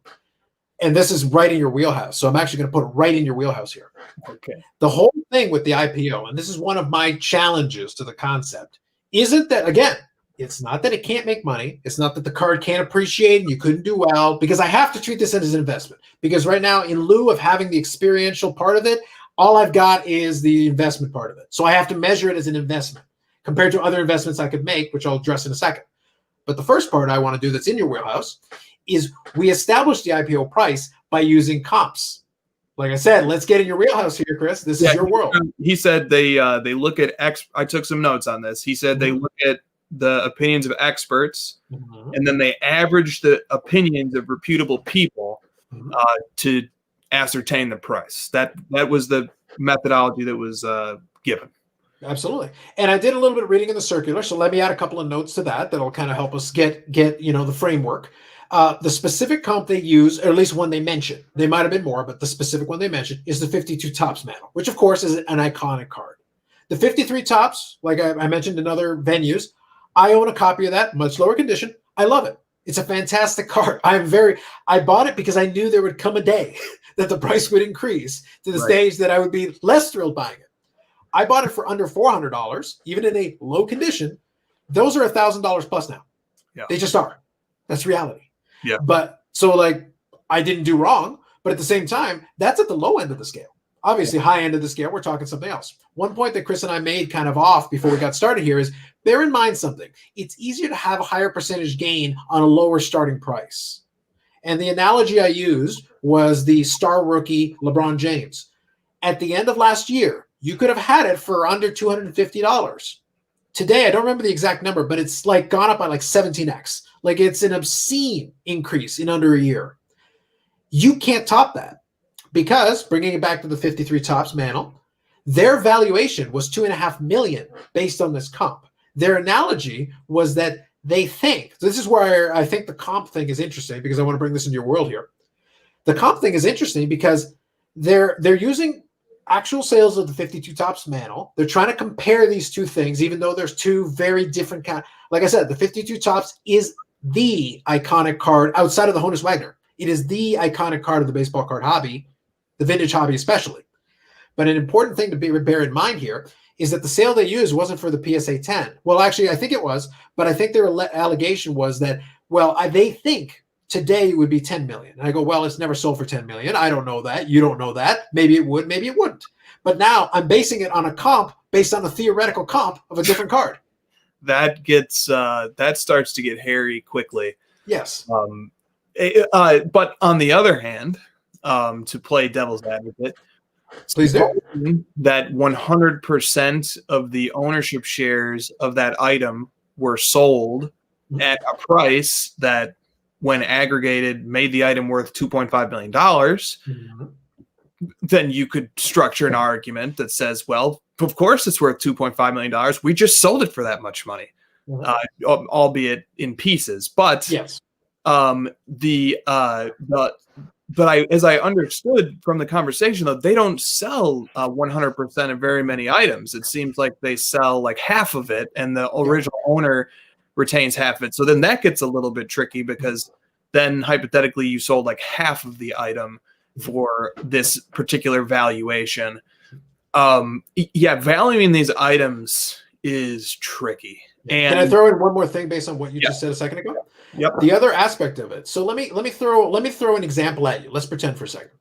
And this is right in your wheelhouse. So I'm actually going to put it right in your wheelhouse here. Okay. The whole thing with the IPO, and this is one of my challenges to the concept, isn't that, again, it's not that it can't make money. It's not that the card can't appreciate and you couldn't do well, because I have to treat this as an investment. Because right now, in lieu of having the experiential part of it, all I've got is the investment part of it. So I have to measure it as an investment compared to other investments I could make, which I'll address in a second. But the first part I want to do that's in your wheelhouse is we establish the IPO price by using comps. Like I said, let's get in your wheelhouse here, Chris. This is your world. He said they look at I took some notes on this. He said they look at the opinions of experts, and then they average the opinions of reputable people to ascertain the price. That was the methodology that was given. Absolutely. And I did a little bit of reading in the circular, so let me add a couple of notes to that that'll kind of help us get the framework. The specific comp they use, or at least one they mention, they might have been more, but the specific one they mentioned is the 52 Topps mantle, which of course is an iconic card. The 53 Topps, like I mentioned in other venues, I own a copy of that, much lower condition. I love it. It's a fantastic card. I bought it because I knew there would come a day that the price would increase to the stage that I would be less thrilled buying it. I bought it for under $400, even in a low condition. Those are $1,000 plus now. Yeah. They just are. That's reality. Yeah. But so I didn't do wrong, but at the same time, that's at the low end of the scale. Obviously, high end of the scale, we're talking something else. One point that Chris and I made kind of off before we got started here is bear in mind something. It's easier to have a higher percentage gain on a lower starting price. And the analogy I used was the star rookie LeBron James. At the end of last year, you could have had it for under $250. Today, I don't remember the exact number, but it's gone up by 17x. It's an obscene increase in under a year. You can't top that because, bringing it back to the 53 Topps mantle, their valuation was $2.5 million based on this comp. Their analogy was that they think, this is where I think the comp thing is interesting because I want to bring this into your world here. The comp thing is interesting because they're using actual sales of the 52 Topps mantle. They're trying to compare these two things, even though there's two very different kinds. Like I said, the 52 Topps is the iconic card outside of the Honus Wagner. It is the iconic card of the baseball card hobby, the vintage hobby especially. But an important thing to bear in mind here is that the sale they used wasn't for the PSA 10. Well, actually, I think it was, but I think their allegation was that, they think today it would be 10 million. And I go, well, it's never sold for 10 million. I don't know that. You don't know that. Maybe it would, maybe it wouldn't. But now I'm basing it on a comp based on a theoretical comp of a different card. That gets that starts to get hairy quickly. Yes. But on the other hand, to play devil's advocate, please do. That 100% of the ownership shares of that item were sold at a price that, when aggregated, made the item worth $2.5 million. Mm-hmm. Then you could structure an argument that says, well, of course it's worth $2.5 million. We just sold it for that much money, albeit in pieces. But yes, as I understood from the conversation, though, they don't sell 100% of very many items. It seems like they sell half of it, and the original owner retains half of it. So then that gets a little bit tricky because then hypothetically you sold half of the item for this particular valuation. Valuing these items is tricky. And can I throw in one more thing based on what you just said a second ago? Yep. The other aspect of it. So let me throw an example at you. Let's pretend for a second.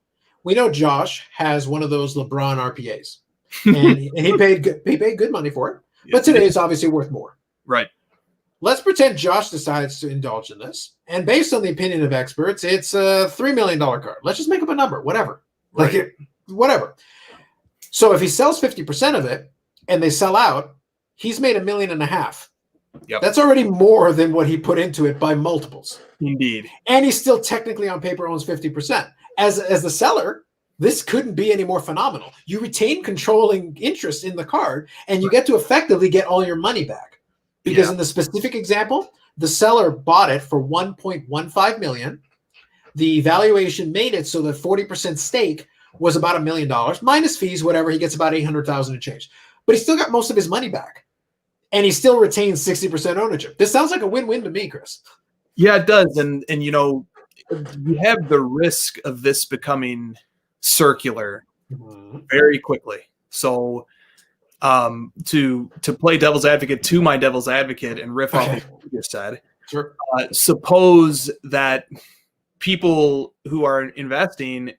We know Josh has one of those LeBron RPAs, and he paid good money for it. But today it's obviously worth more. Right. Let's pretend Josh decides to indulge in this, and based on the opinion of experts, it's a $3 million card. Let's just make up a number, whatever. Whatever. So if he sells 50% of it and they sell out, he's made $1.5 million. Yep. That's already more than what he put into it by multiples. Indeed. And he still technically on paper owns 50%. As the seller, this couldn't be any more phenomenal. You retain controlling interest in the card, and you get to effectively get all your money back. Because in the specific example, the seller bought it for $1.15 million. The valuation made it so that 40% stake was about $1 million, minus fees, whatever. He gets about $800,000 and change. But he still got most of his money back. And he still retains 60% ownership. This sounds like a win-win to me, Chris. Yeah, it does. And you have the risk of this becoming circular very quickly. So to play devil's advocate to my devil's advocate and riff off what you just said, sure. Suppose that people who are investing,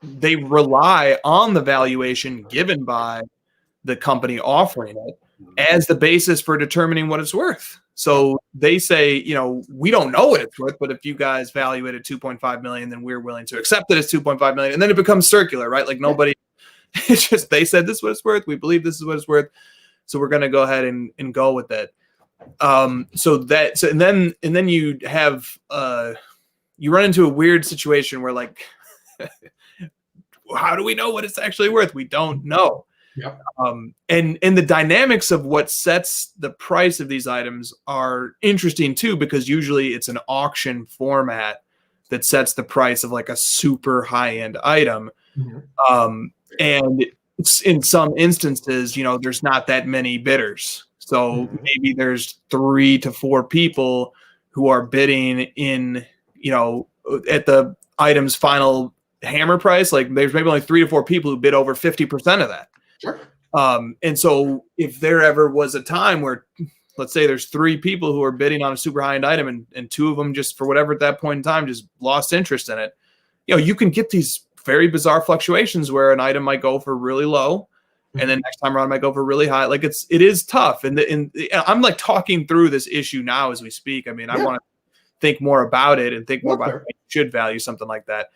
they rely on the valuation given by the company offering it as the basis for determining what it's worth. So they say, we don't know what it's worth, but if you guys value it at 2.5 million, then we're willing to accept that it's 2.5 million. And then it becomes circular, right? Nobody, it's just, they said this is what it's worth. We believe this is what it's worth. So we're going to go ahead and go with it. And then you have, you run into a weird situation where how do we know what it's actually worth? We don't know. Yep. And the dynamics of what sets the price of these items are interesting too, because usually it's an auction format that sets the price of like a super high-end item. And in some instances, there's not that many bidders. So maybe there's 3 to 4 people who are bidding in, at the item's final hammer price. Like there's maybe only 3 to 4 people who bid over 50% of that. Sure. And so if there ever was a time where, let's say there's 3 people who are bidding on a super high-end item and 2 of them just for whatever at that point in time just lost interest in it, you can get these very bizarre fluctuations where an item might go for really low and then next time around might go for really high. Like it is tough. And I'm like talking through this issue now as we speak. I mean, I want to think more about it and think more about how you should value something like that.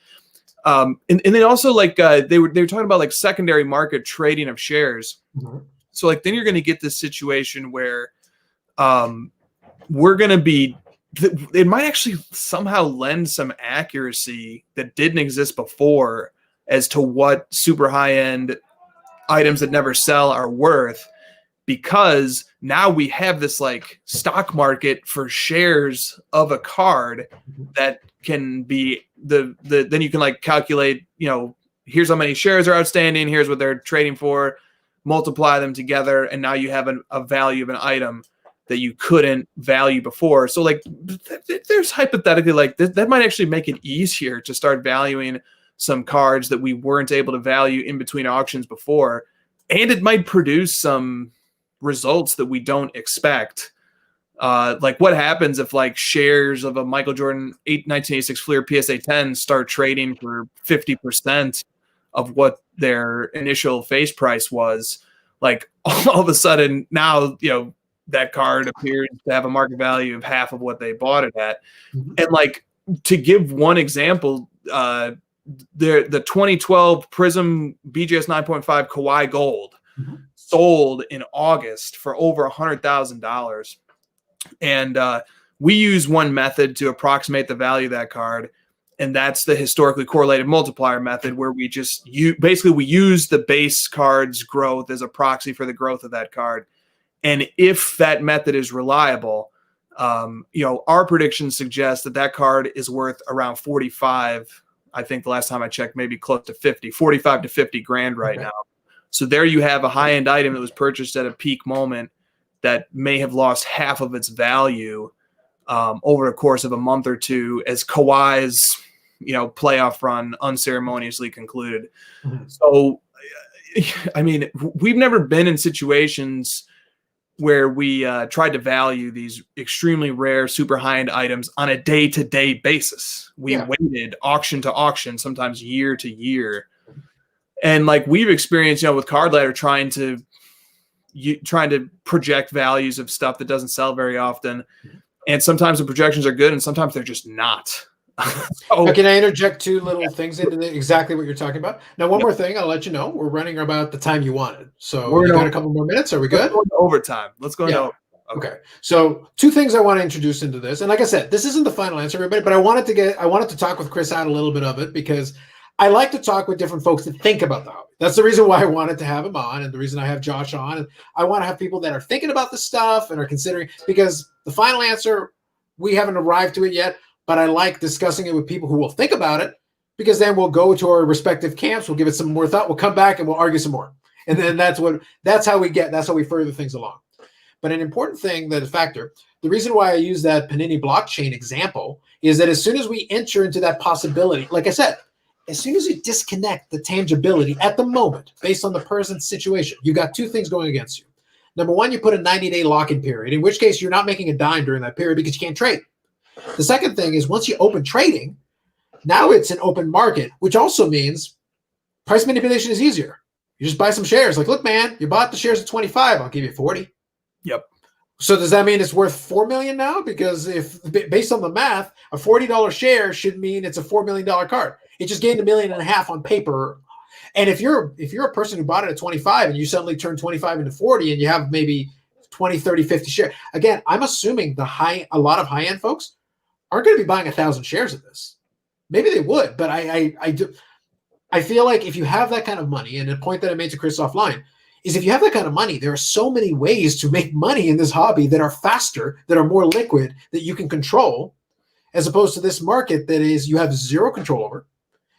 And then also like they were talking about like secondary market trading of shares. So like then you're going to get this situation where we're going to be, it might actually somehow lend some accuracy that didn't exist before as to what super high end items that never sell are worth, because now we have this like stock market for shares of a card that can be then you can like calculate, here's how many shares are outstanding, here's what they're trading for, multiply them together, and now you have a value of an item that you couldn't value before. So like there's hypothetically like that might actually make it easier to start valuing some cards that we weren't able to value in between auctions before. And it might produce some results that we don't expect. Like what happens if like shares of a Michael Jordan 1986 Fleer PSA 10 start trading for 50% of what their initial face price was? Like all of a sudden now, that card appears to have a market value of half of what they bought it at. And like, to give one example, the 2012 Prism BGS 9.5 Kawhi Gold sold in August for over $100,000. And we use one method to approximate the value of that card, and that's the historically correlated multiplier method, where we just we use the base card's growth as a proxy for the growth of that card. And if that method is reliable, our predictions suggest that card is worth around 45. I think the last time I checked, maybe close to 45 to 50 grand right now. So there you have a high-end item that was purchased at a peak moment that may have lost half of its value over the course of a month or two as Kawhi's, playoff run unceremoniously concluded. So, I mean, we've never been in situations where we tried to value these extremely rare, super high-end items on a day-to-day basis. We waited auction to auction, sometimes year to year. And like we've experienced, with Card Ladder trying to project values of stuff that doesn't sell very often. And sometimes the projections are good and sometimes they're just not. Can I interject 2 little things into exactly what you're talking about? Now, one more thing, I'll let you know. We're running about the time you wanted. So we got a couple more minutes. Are we good? Let's go into overtime. Let's go into overtime. Okay. So 2 things I want to introduce into this. And like I said, this isn't the final answer, everybody, but I wanted to talk with Chris out a little bit of it because I like to talk with different folks that think about the hobby. That's the reason why I wanted to have him on, and the reason I have Josh on. And I want to have people that are thinking about this stuff and are considering, because the final answer, we haven't arrived to it yet, but I like discussing it with people who will think about it, because then we'll go to our respective camps, we'll give it some more thought, we'll come back and we'll argue some more. And then that's how we further things along. But an important thing that is a factor, the reason why I use that Panini blockchain example is that as soon as we enter into that possibility, like I said, as soon as you disconnect the tangibility at the moment based on the person's situation, you've got 2 things going against you. Number one, you put a 90-day lock-in period, in which case you're not making a dime during that period because you can't trade. The second thing is once you open trading, now it's an open market, which also means price manipulation is easier. You just buy some shares. Like, look, man, you bought the shares at 25. I'll give you 40. Yep. So does that mean it's worth $4 million now? Because if based on the math, a $40 share should mean it's a $4 million card. It just gained $1.5 million on paper. And if you're a person who bought it at 25 and you suddenly turn 25 into 40 and you have maybe 20, 30, 50 shares. Again, I'm assuming a lot of high-end folks aren't going to be buying 1,000 shares of this. Maybe they would, but I feel like if you have that kind of money, and the point that I made to Chris offline, is if you have that kind of money, there are so many ways to make money in this hobby that are faster, that are more liquid, that you can control, as opposed to this market that is you have zero control over.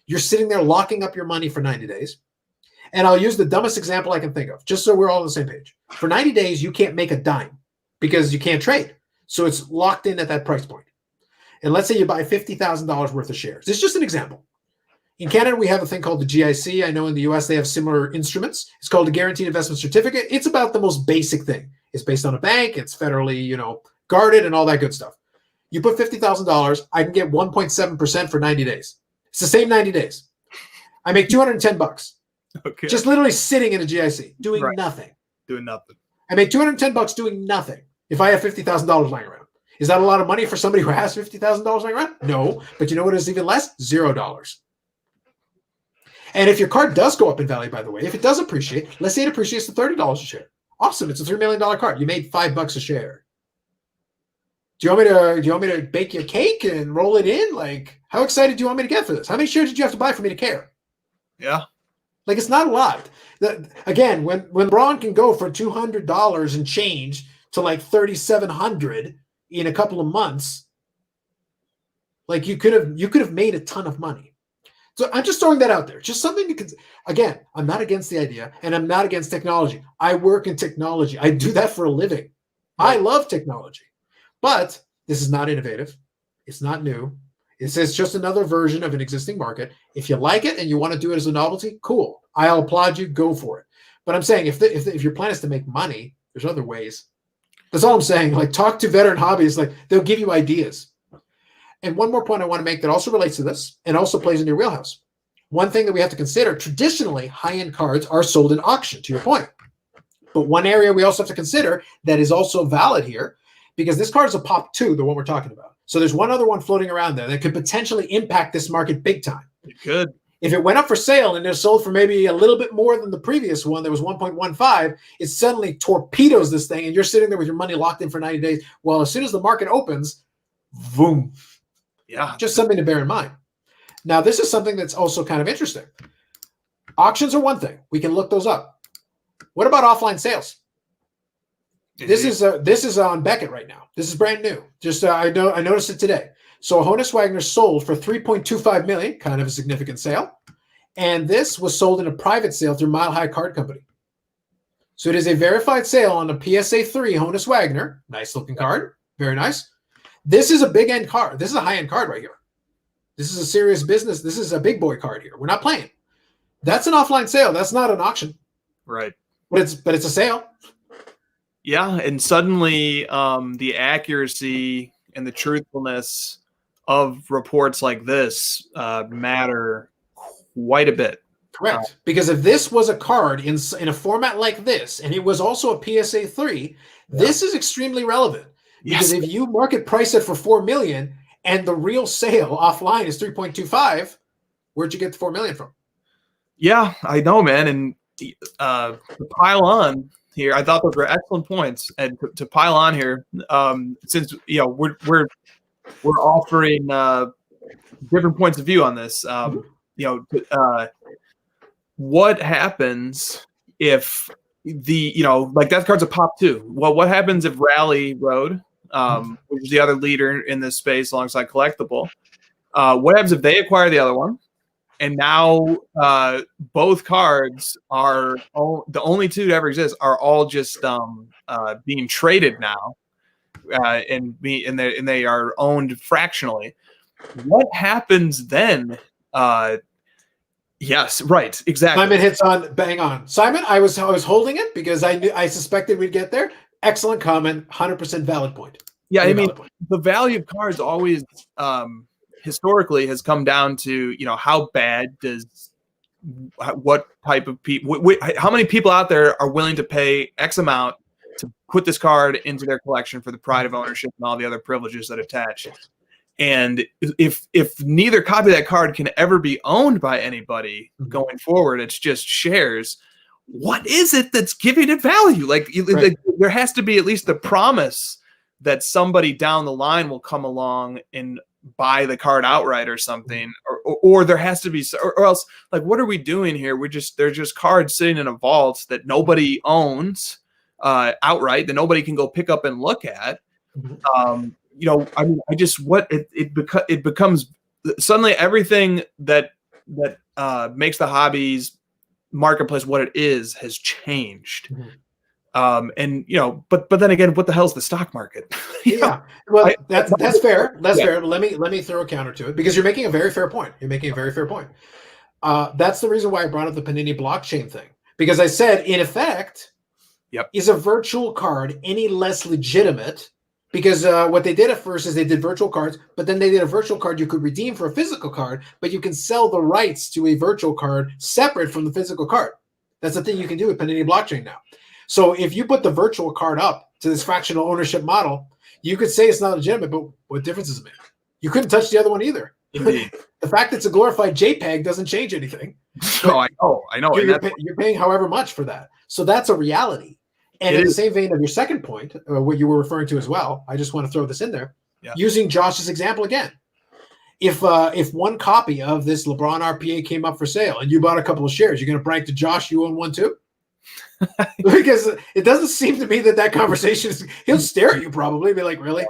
You're sitting there locking up your money for 90 days. And I'll use the dumbest example I can think of, just so we're all on the same page. For 90 days, you can't make a dime because you can't trade. So it's locked in at that price point. And let's say you buy $50,000 worth of shares. It's just an example. In Canada, we have a thing called the GIC. I know in the US, they have similar instruments. It's called a guaranteed investment certificate. It's about the most basic thing. It's based on a bank. It's federally, guarded and all that good stuff. You put $50,000, I can get 1.7% for 90 days. It's the same 90 days. I make $210. Okay. Just literally sitting in a GIC, doing nothing. Doing nothing. I make $210 doing nothing if I have $50,000 lying around. Is that a lot of money for somebody who has $50,000 lying around? No. But you know what is even less? $0. And if your card does go up in value, by the way, if it does appreciate, let's say it appreciates to $30 a share. Awesome. It's a $3 million card. You made $5 a share. Do you want me to bake your cake and roll it in? Like, how excited do you want me to get for this? How many shares did you have to buy for me to care? Yeah. Like, it's not a lot. Again, when Braun can go for $200 and change to like $3,700 in a couple of months, like you could have made a ton of money. So I'm just throwing that out there. Just something to consider. Again, I'm not against the idea, and I'm not against technology. I work in technology. I do that for a living. I love technology. But this is not innovative. It's not new. It's just another version of an existing market. If you like it and you want to do it as a novelty, cool. I'll applaud you. Go for it. But I'm saying if your plan is to make money, there's other ways. That's all I'm saying. Like, talk to veteran hobbyists. Like, they'll give you ideas. And one more point I want to make that also relates to this and also plays in your wheelhouse. One thing that we have to consider, traditionally, high-end cards are sold in auction, to your point. But one area we also have to consider that is also valid here, because this card is a pop 2, the one we're talking about. So there's one other one floating around there that could potentially impact this market big time. It could. If it went up for sale and they're sold for maybe a little bit more than the previous one that was 1.15, it suddenly torpedoes this thing, and you're sitting there with your money locked in for 90 days. Well, as soon as the market opens, boom. Yeah. Just something to bear in mind. Now, this is something that's also kind of interesting. Auctions are one thing. We can look those up. What about offline sales? This is on Beckett right now. This is brand new. Just I noticed it today. So Honus Wagner sold for $3.25 million, kind of a significant sale, and this was sold in a private sale through Mile High Card Company. So it is a verified sale on a PSA 3 Honus Wagner. Nice looking card, very nice. This is a big end card. This is a high end card right here. This is a serious business. This is a big boy card here. We're not playing. That's an offline sale. That's not an auction, right? But it's a sale. Yeah, and suddenly the accuracy and the truthfulness of reports like this matter quite a bit. Correct. Because if this was a card in a format like this, and it was also a PSA 3, this is extremely relevant. Because if you market price it for $4 million and the real sale offline is 3.25, where'd you get the $4 million from? Yeah, I know, man. And to pile on here, I thought those were excellent points. And to pile on here, since we're offering different points of view on this, what happens if like that card's a pop 2? Well, what happens if Rally Road, which is the other leader in this space alongside Collectible, what happens if they acquire the other one? And now both cards are the only two to ever exist are all just being traded now, and they are owned fractionally. What happens then? Yes, right, exactly. Simon hits on bang on. Simon, I was holding it because I suspected we'd get there. Excellent comment, 100% valid point. Yeah, I mean, the value of cards always historically has come down to how bad what type of people, how many people out there are willing to pay X amount to put this card into their collection for the pride of ownership and all the other privileges that attach. And if neither copy of that card can ever be owned by anybody going forward, it's just shares. What is it that's giving it value? Like there has to be at least the promise that somebody down the line will come along and buy the card outright or something, or there has to be, or else, like, what are we doing here? There's just cards sitting in a vault that nobody owns outright, that nobody can go pick up and look at. You know, I mean, it becomes suddenly everything that makes the hobbies marketplace what it is has changed. And you know, but then again, what the hell is the stock market? Well, that's fair. That's fair. But let me throw a counter to it, because you're making a very fair point. That's the reason why I brought up the Panini blockchain thing, because I said, in effect, is a virtual card any less legitimate? Because what they did at first is they did virtual cards, but then they did a virtual card you could redeem for a physical card, but you can sell the rights to a virtual card separate from the physical card. That's the thing you can do with Panini blockchain now. So if you put the virtual card up to this fractional ownership model, you could say it's not legitimate, but what difference does it make? You couldn't touch the other one either. The fact it's a glorified JPEG doesn't change anything. I know. You're paying however much for that. So that's a reality. And in the same vein of your second point, what you were referring to as well, I just want to throw this in there. Using Josh's example again. If one copy of this LeBron RPA came up for sale and you bought a couple of shares, you're going to brag to Josh you own one too? Because it doesn't seem to me that conversation is, he'll stare at you probably, be like, really?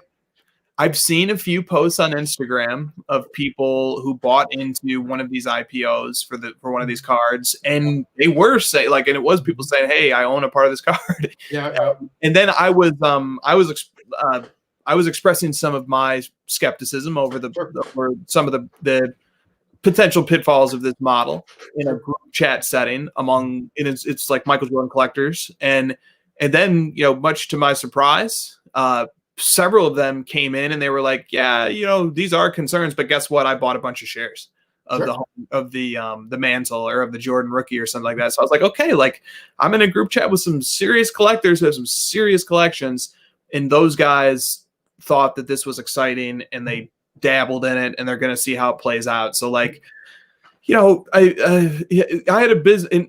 I've seen a few posts on Instagram of people who bought into one of these IPOs for one of these cards, and they were saying, like, and it was people saying, "Hey, I own a part of this card." And then I was expressing some of my skepticism over some of the potential pitfalls of this model in a group chat setting and it's like Michael Jordan collectors, and then, you know, much to my surprise, several of them came in and they were like, yeah, you know, these are concerns, but guess what? I bought a bunch of shares of the mantle or of the Jordan rookie or something like that. So I was like, okay, like, I'm in a group chat with some serious collectors who have some serious collections, and those guys thought that this was exciting and they dabbled in it and they're going to see how it plays out. So, like, you know, I had a business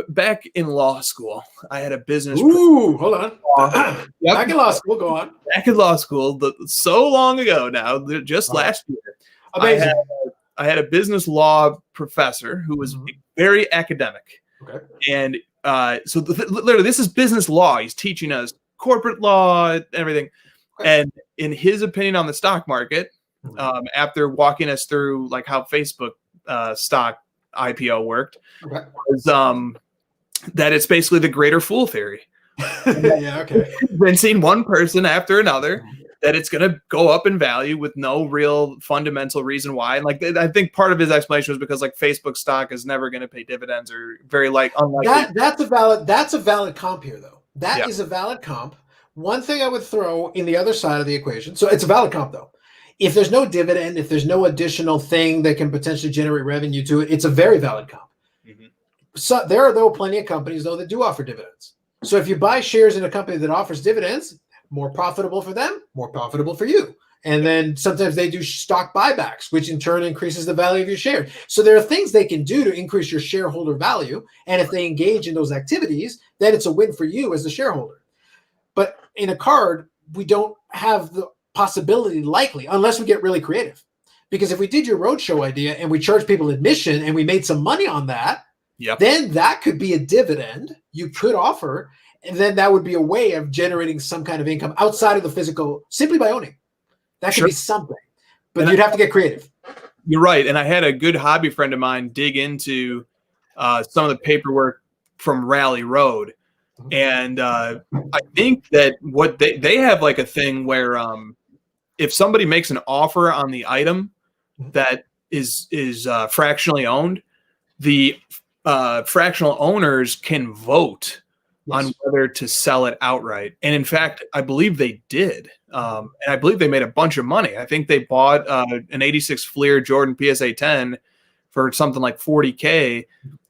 back in law school. I had a business. Ooh, hold on. Back in law school, go on. Back in law school, so long ago now, just last year. Amazing. I had a business law professor who was very academic. Okay. And so literally, this is business law. He's teaching us corporate law and everything. Okay. And in his opinion on the stock market, after walking us through like how Facebook stock IPO worked, was that it's basically the greater fool theory. Been seen one person after another that it's going to go up in value with no real fundamental reason why. And like, I think part of his explanation was because like Facebook stock is never going to pay dividends, or very unlikely. That's a valid comp here though. That is a valid comp. One thing I would throw in the other side of the equation. So it's a valid comp though. If there's no dividend, if there's no additional thing that can potentially generate revenue to it, it's a very valid comp. So there are, though, plenty of companies, though, that do offer dividends. So if you buy shares in a company that offers dividends, more profitable for them, more profitable for you. And then sometimes they do stock buybacks, which in turn increases the value of your share. So there are things they can do to increase your shareholder value. And if they engage in those activities, then it's a win for you as the shareholder. But in a card, we don't have the possibility likely, unless we get really creative. Because if we did your roadshow idea and we charged people admission and we made some money on that, then that could be a dividend you could offer. And then that would be a way of generating some kind of income outside of the physical, simply by owning. That could be something, but you'd have to get creative. You're right. And I had a good hobby friend of mine dig into some of the paperwork from Rally Road. And I think that what they have like a thing where if somebody makes an offer on the item that is fractionally owned, the fractional owners can vote on whether to sell it outright. And in fact, I believe they did. And I believe they made a bunch of money. I think they bought an 86 Fleer Jordan PSA 10 for something like $40K,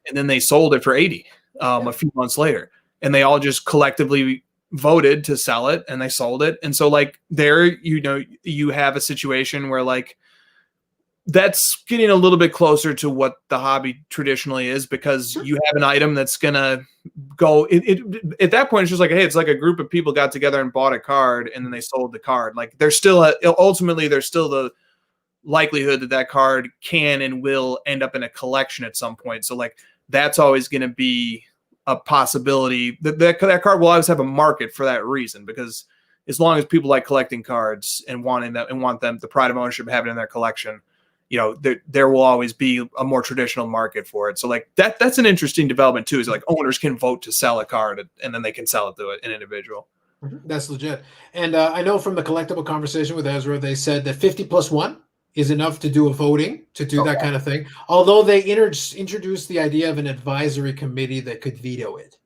and then they sold it for $80 a few months later. And they all just collectively voted to sell it, and they sold it. And so like there, you know, you have a situation where like that's getting a little bit closer to what the hobby traditionally is, because you have an item that's going to go at that point. It's just like, hey, it's like a group of people got together and bought a card and then they sold the card. Like there's still ultimately there's still the likelihood that that card can and will end up in a collection at some point. So like that's always going to be a possibility. That card will always have a market for that reason, because as long as people like collecting cards and want them, the pride of ownership, have it in their collection, you know, there will always be a more traditional market for it. So like that's an interesting development too, is like owners can vote to sell a card and then they can sell it to an individual. That's legit. And I know from the collectible conversation with Ezra, they said that 50+1 is enough to do a voting, to do that kind of thing. Although they introduced the idea of an advisory committee that could veto it.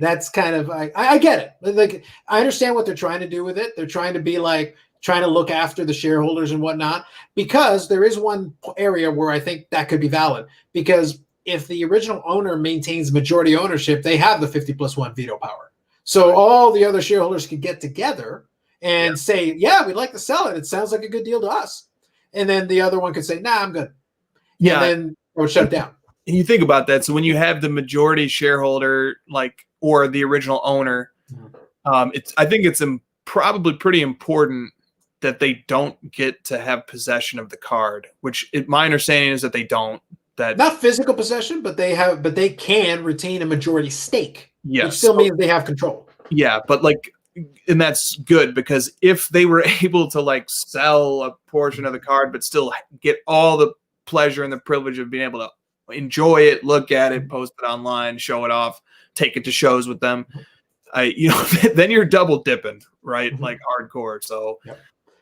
That's kind of, I get it. Like, I understand what they're trying to do with it. They're trying to be like, trying to look after the shareholders and whatnot, because there is one area where I think that could be valid, because if the original owner maintains majority ownership, they have the 50+1 veto power. So all the other shareholders could get together and say, yeah, we'd like to sell it. It sounds like a good deal to us. And then the other one could say, nah, I'm good. Yeah. And then or shut it down. And you think about that. So when you have the majority shareholder, like, or the original owner, I think it's probably pretty important that they don't get to have possession of the card, which my understanding is that they don't. That not physical possession, but they can retain a majority stake. Yes. Which still means they have control. Yeah, but like, and that's good, because if they were able to like sell a portion of the card, but still get all the pleasure and the privilege of being able to enjoy it, look at it, post it online, show it off, take it to shows with them, then you're double dipping, right? Like hardcore. So,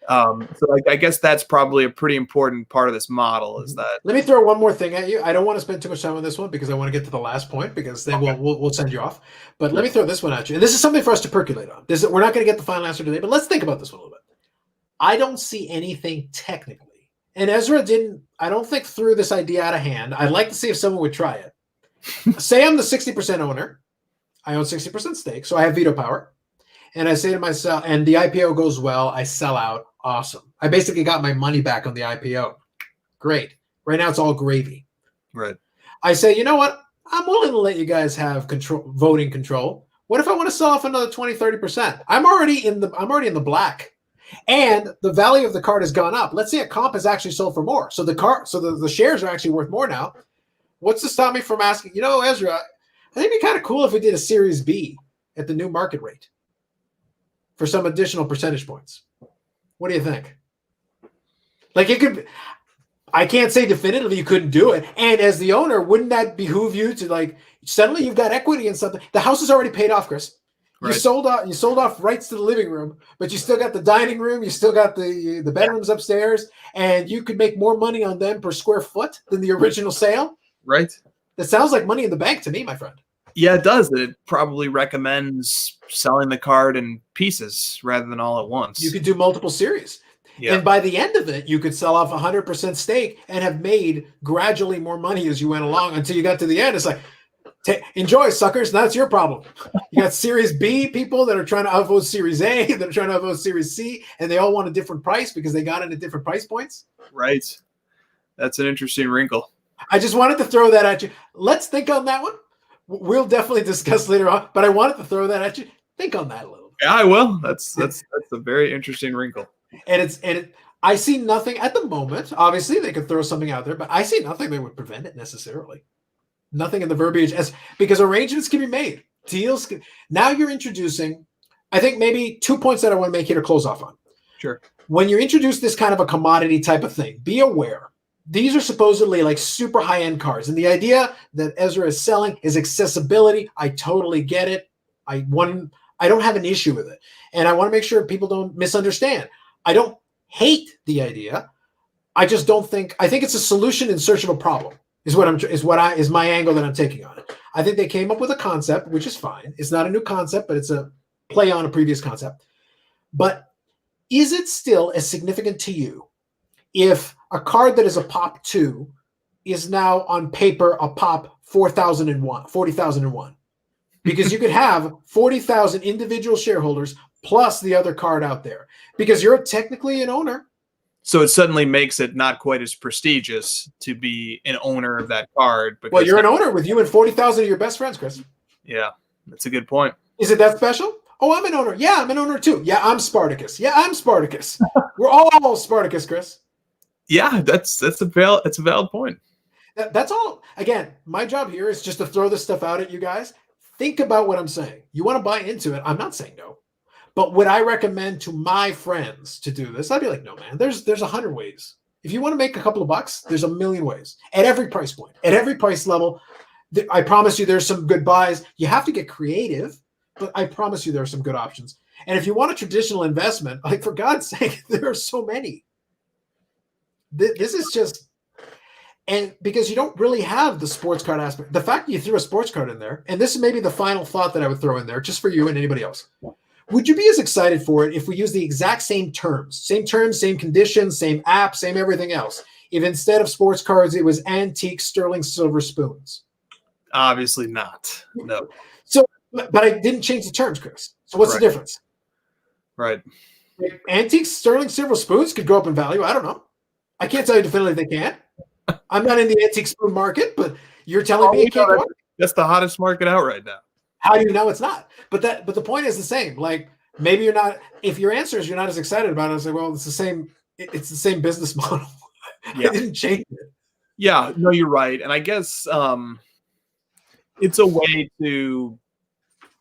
I guess that's probably a pretty important part of this model, is that. Let me throw one more thing at you. I don't want to spend too much time on this one because I want to get to the last point, because then we'll send you off. But let me throw this one at you. And this is something for us to percolate on. We're not going to get the final answer today, but let's think about this one a little bit. I don't see anything technically. And Ezra I don't think, threw this idea out of hand. I'd like to see if someone would try it. Say I'm the 60% owner. I own 60% stake, so I have veto power. And I say to myself, and the IPO goes well, I sell out. Awesome. I basically got my money back on the IPO. Great. Right now it's all gravy. Right. I say, you know what? I'm willing to let you guys have voting control. What if I want to sell off another 20, 30%? I'm already in the black. And the value of the card has gone up. Let's say a comp is actually sold for more. So the shares are actually worth more now. What's to stop me from asking, Ezra, I think it'd be kind of cool if we did a Series B at the new market rate for some additional percentage points. What do you think? Like, it could, I can't say definitively you couldn't do it. And as the owner, wouldn't that behoove you to, like, suddenly you've got equity in something? The house is already paid off, Chris. Right. You sold off rights to the living room, but you still got the dining room, you still got the bedrooms upstairs, and you could make more money on them per square foot than the original sale. Right. That sounds like money in the bank to me, my friend. Yeah, it does. It probably recommends selling the card in pieces rather than all at once. You could do multiple series. Yeah. And by the end of it, you could sell off 100% stake and have made gradually more money as you went along until you got to the end. It's like, enjoy, suckers. That's your problem. You got Series B people that are trying to outvote Series A, that are trying to outvote Series C, and they all want a different price because they got it at different price points. Right. That's an interesting wrinkle. I just wanted to throw that at you. Let's think on that one. We'll definitely discuss later on, but I wanted to throw that at you. Think on that a little bit. Yeah, I will. That's a very interesting wrinkle. And I see nothing at the moment. Obviously, they could throw something out there, but I see nothing that would prevent it necessarily. Nothing in the verbiage, because arrangements can be made. Deals can. Now you're introducing, I think, maybe 2 points that I want to make here to close off on. Sure. When you introduce this kind of a commodity type of thing, be aware. These are supposedly like super high-end cards. And the idea that Ezra is selling is accessibility. I totally get it. I don't have an issue with it. And I want to make sure people don't misunderstand. I don't hate the idea. I just don't think, I think it's a solution in search of a problem is my angle that I'm taking on it. I think they came up with a concept, which is fine. It's not a new concept, but it's a play on a previous concept. But is it still as significant to you if a card that is a pop 2 is now on paper a pop 40,001? Because you could have 40,000 individual shareholders plus the other card out there, because you're technically an owner. So it suddenly makes it not quite as prestigious to be an owner of that card. Well, you're an owner with you and 40,000 of your best friends, Chris. Yeah, that's a good point. Is it that special? Oh, I'm an owner. Yeah, I'm an owner too. Yeah, I'm Spartacus. Yeah, I'm Spartacus. We're all Spartacus, Chris. Yeah, that's a valid point. That's all. Again, my job here is just to throw this stuff out at you guys. Think about what I'm saying. You want to buy into it. I'm not saying no. But would I recommend to my friends to do this? I'd be like, no, man, there's 100 ways. If you want to make a couple of bucks, there's a million ways at every price point, at every price level. I promise you there's some good buys. You have to get creative, but I promise you there are some good options. And if you want a traditional investment, like for God's sake, there are so many. This is just, and because you don't really have the sports card aspect, the fact that you threw a sports card in there, and this is maybe the final thought that I would throw in there just for you and anybody else. Would you be as excited for it if we use the exact same terms, same conditions, same app, same everything else? If instead of sports cards, it was antique sterling silver spoons? Obviously not. No. So, but I didn't change the terms, Chris. So what's the difference? Right. Like, antique sterling silver spoons could go up in value. I don't know. I can't tell you definitively they can't. I'm not in the antique spoon market, but you're telling me it can't go up. That's the hottest market out right now. How do you know it's not? But the point is the same. Like, maybe you're not, if your answer is you're not as excited about it, I say, well, it's the same business model. Yeah. I didn't change it. Yeah, no, you're right. And I guess it's a way to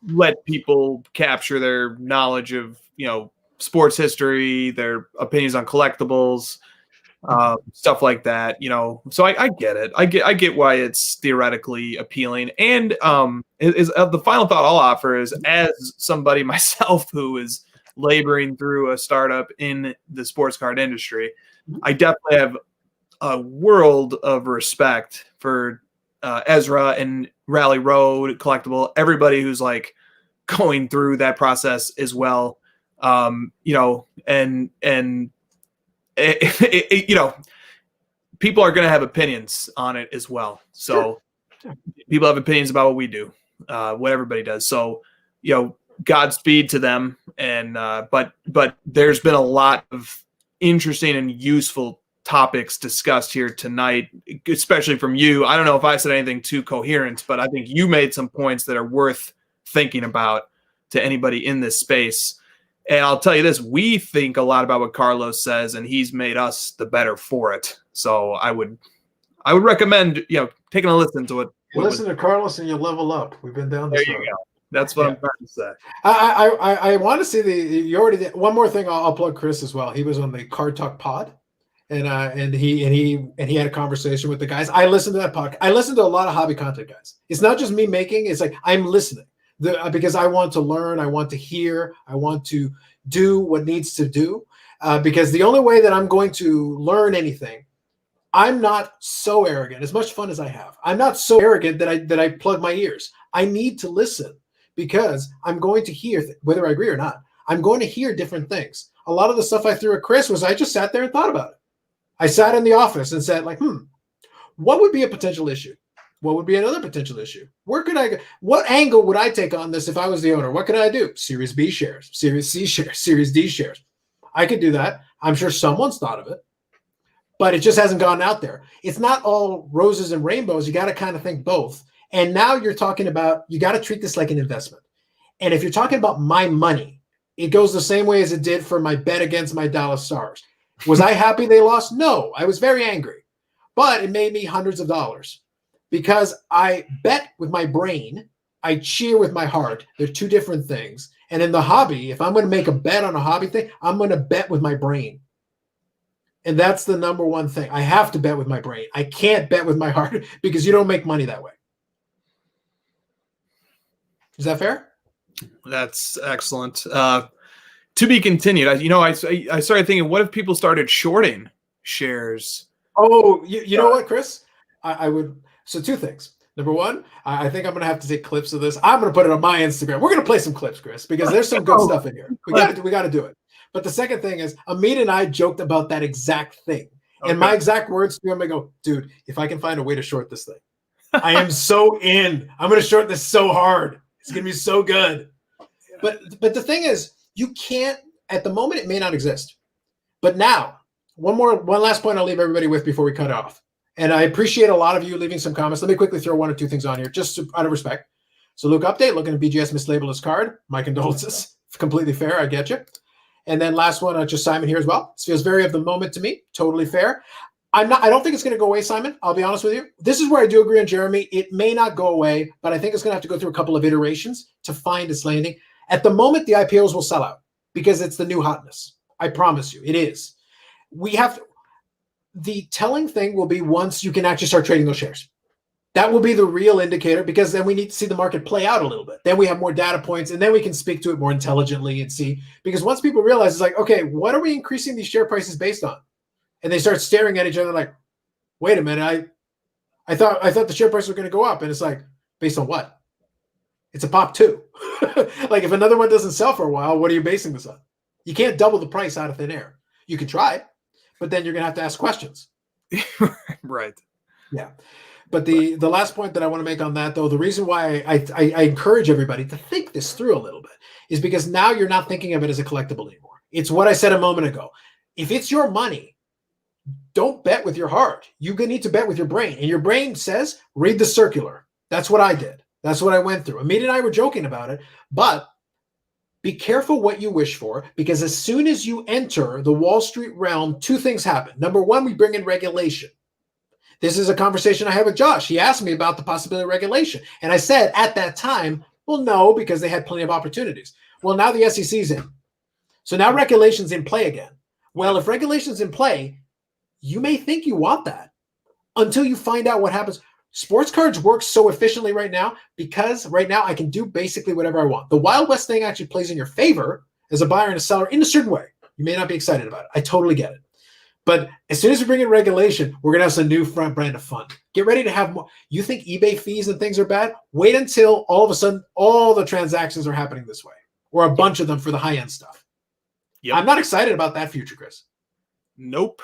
let people capture their knowledge of, sports history, their opinions on collectibles, stuff like that, so I get it. I get why it's theoretically appealing. And the final thought I'll offer is, as somebody myself who is laboring through a startup in the sports card industry, I definitely have a world of respect for Ezra and Rally Road Collectible, everybody who's like going through that process as well. People are going to have opinions on it as well. So people have opinions about what we do, what everybody does. So, Godspeed to them. And, but there's been a lot of interesting and useful topics discussed here tonight, especially from you. I don't know if I said anything too coherent, but I think you made some points that are worth thinking about to anybody in this space. And I'll tell you this, we think a lot about what Carlos says, and he's made us the better for it. So I would recommend, taking a listen to it. Listen to Carlos and you'll level up. We've been down this road. There you go. That's what I'm trying to say. I want to see you already did. One more thing, I'll plug Chris as well. He was on the Card Talk pod, and he had a conversation with the guys. I listened to that podcast. I listened to a lot of hobby content guys. It's not just me making. It's like I'm listening because I want to learn. I want to hear. I want to do what needs to do. Because the only way that I'm going to learn anything, I'm not so arrogant. As much fun as I have, I'm not so arrogant that I plug my ears. I need to listen because I'm going to hear, whether I agree or not, I'm going to hear different things. A lot of the stuff I threw at Chris was I just sat there and thought about it. I sat in the office and said, like, what would be a potential issue? What would be another potential issue? Where could I go? What angle would I take on this if I was the owner? What could I do? Series B shares, Series C shares, Series D shares. I could do that. I'm sure someone's thought of it, but it just hasn't gone out there. It's not all roses and rainbows. You got to kind of think both. And now you're talking about, you got to treat this like an investment. And if you're talking about my money, it goes the same way as it did for my bet against my Dallas Stars. Was I happy they lost? No, I was very angry, but it made me hundreds of dollars because I bet with my brain. I cheer with my heart. They're two different things. And in the hobby, if I'm going to make a bet on a hobby thing, I'm going to bet with my brain. And that's the number one thing. I have to bet with my brain. I can't bet with my heart because you don't make money that way. Is that fair? That's excellent. To be continued. I started thinking, what if people started shorting shares? Oh, you know what, Chris? I would. So two things. Number one, I think I'm going to have to take clips of this. I'm going to put it on my Instagram. We're going to play some clips, Chris, because there's some good stuff in here. We got to do it. But the second thing is, Amit and I joked about that exact thing. Okay. And my exact words to him, I go, dude, if I can find a way to short this thing, I am so in. I'm going to short this so hard. It's going to be so good. But the thing is, you can't, at the moment, it may not exist. But now, one last point I'll leave everybody with before we cut off. And I appreciate a lot of you leaving some comments. Let me quickly throw one or two things on here, just out of respect. So Luke update, looking at BGS mislabeled his card. My condolences. It's completely fair. I get you. And then last one, just Simon here as well. This feels very of the moment to me. Totally fair. I don't think it's going to go away, Simon. I'll be honest with you. This is where I do agree on Jeremy. It may not go away, but I think it's going to have to go through a couple of iterations to find its landing. At the moment, the IPOs will sell out because it's the new hotness. I promise you, it is. The telling thing will be once you can actually start trading those shares. That will be the real indicator, because then we need to see the market play out a little bit. Then we have more data points, and then we can speak to it more intelligently and see. Because once people realize, it's like, okay, what are we increasing these share prices based on? And they start staring at each other like, wait a minute, I thought the share price was going to go up. And it's like, based on what? It's a pop too. Like, if another one doesn't sell for a while, what are you basing this on? You can't double the price out of thin air. You can try, but then you're going to have to ask questions. Right. Yeah. But the last point that I want to make on that, though, the reason why I encourage everybody to think this through a little bit is because now you're not thinking of it as a collectible anymore. It's what I said a moment ago. If it's your money, don't bet with your heart. You need to bet with your brain. And your brain says, read the circular. That's what I did. That's what I went through. Amit and I were joking about it, but be careful what you wish for, because as soon as you enter the Wall Street realm, two things happen. Number one, we bring in regulation. This is a conversation I had with Josh. He asked me about the possibility of regulation. And I said at that time, well, no, because they had plenty of opportunities. Well, now the SEC's in. So now regulation's in play again. Well, if regulation's in play, you may think you want that until you find out what happens. Sports cards work so efficiently right now because right now I can do basically whatever I want. The Wild West thing actually plays in your favor as a buyer and a seller in a certain way. You may not be excited about it. I totally get it. But as soon as we bring in regulation, we're going to have some new front brand of fun. Get ready to have more. You think eBay fees and things are bad? Wait until all of a sudden all the transactions are happening this way, or a bunch of them for the high-end stuff. Yep. I'm not excited about that future, Chris. Nope.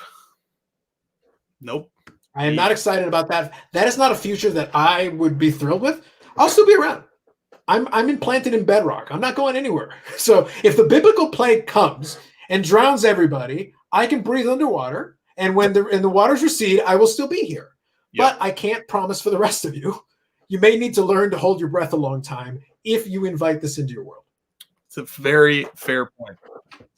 I am not excited about that. That is not a future that I would be thrilled with. I'll still be around. I'm implanted in bedrock. I'm not going anywhere. So if the biblical plague comes and drowns everybody, I can breathe underwater, and when the waters recede, I will still be here. Yep. But I can't promise for the rest of you. You may need to learn to hold your breath a long time if you invite this into your world. It's a very fair point.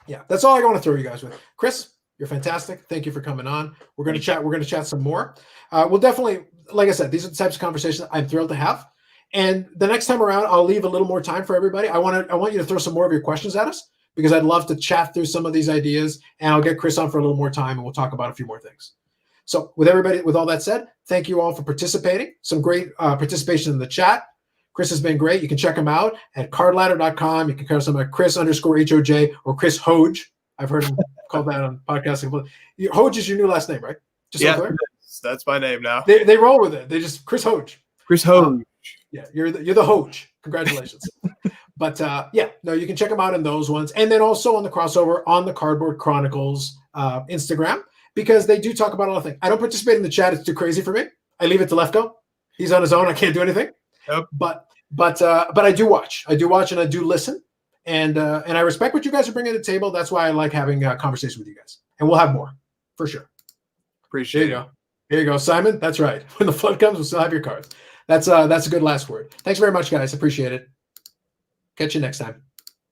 Yeah, that's all I want to throw you guys with. Chris, you're fantastic. Thank you for coming on. We're going to chat. We're going to chat some more. We'll definitely, like I said, these are the types of conversations I'm thrilled to have. And the next time around, I'll leave a little more time for everybody. I want you to throw some more of your questions at us, because I'd love to chat through some of these ideas, and I'll get Chris on for a little more time, and we'll talk about a few more things. So with all that said, thank you all for participating. Some great participation in the chat. Chris has been great. You can check him out at cardladder.com. You can catch him at Chris_HOJ or Chris Hoge. I've heard him called that on podcasting. Hoge is your new last name, right? Just yeah, that's my name now. They roll with it. They just Chris Hoge. Chris Hoge. Yeah, you're the Hoge. Congratulations. But you can check them out in those ones. And then also on the crossover on the Cardboard Chronicles Instagram, because they do talk about a lot of things. I don't participate in the chat. It's too crazy for me. I leave it to Lefko. He's on his own. I can't do anything. Yep. But I do watch. I do watch and I do listen. And I respect what you guys are bringing to the table. That's why I like having a conversation with you guys. And we'll have more for sure. Appreciate it. Here you go, Simon. That's right. When the flood comes, we'll still have your cards. That's a good last word. Thanks very much, guys. Appreciate it. Catch you next time.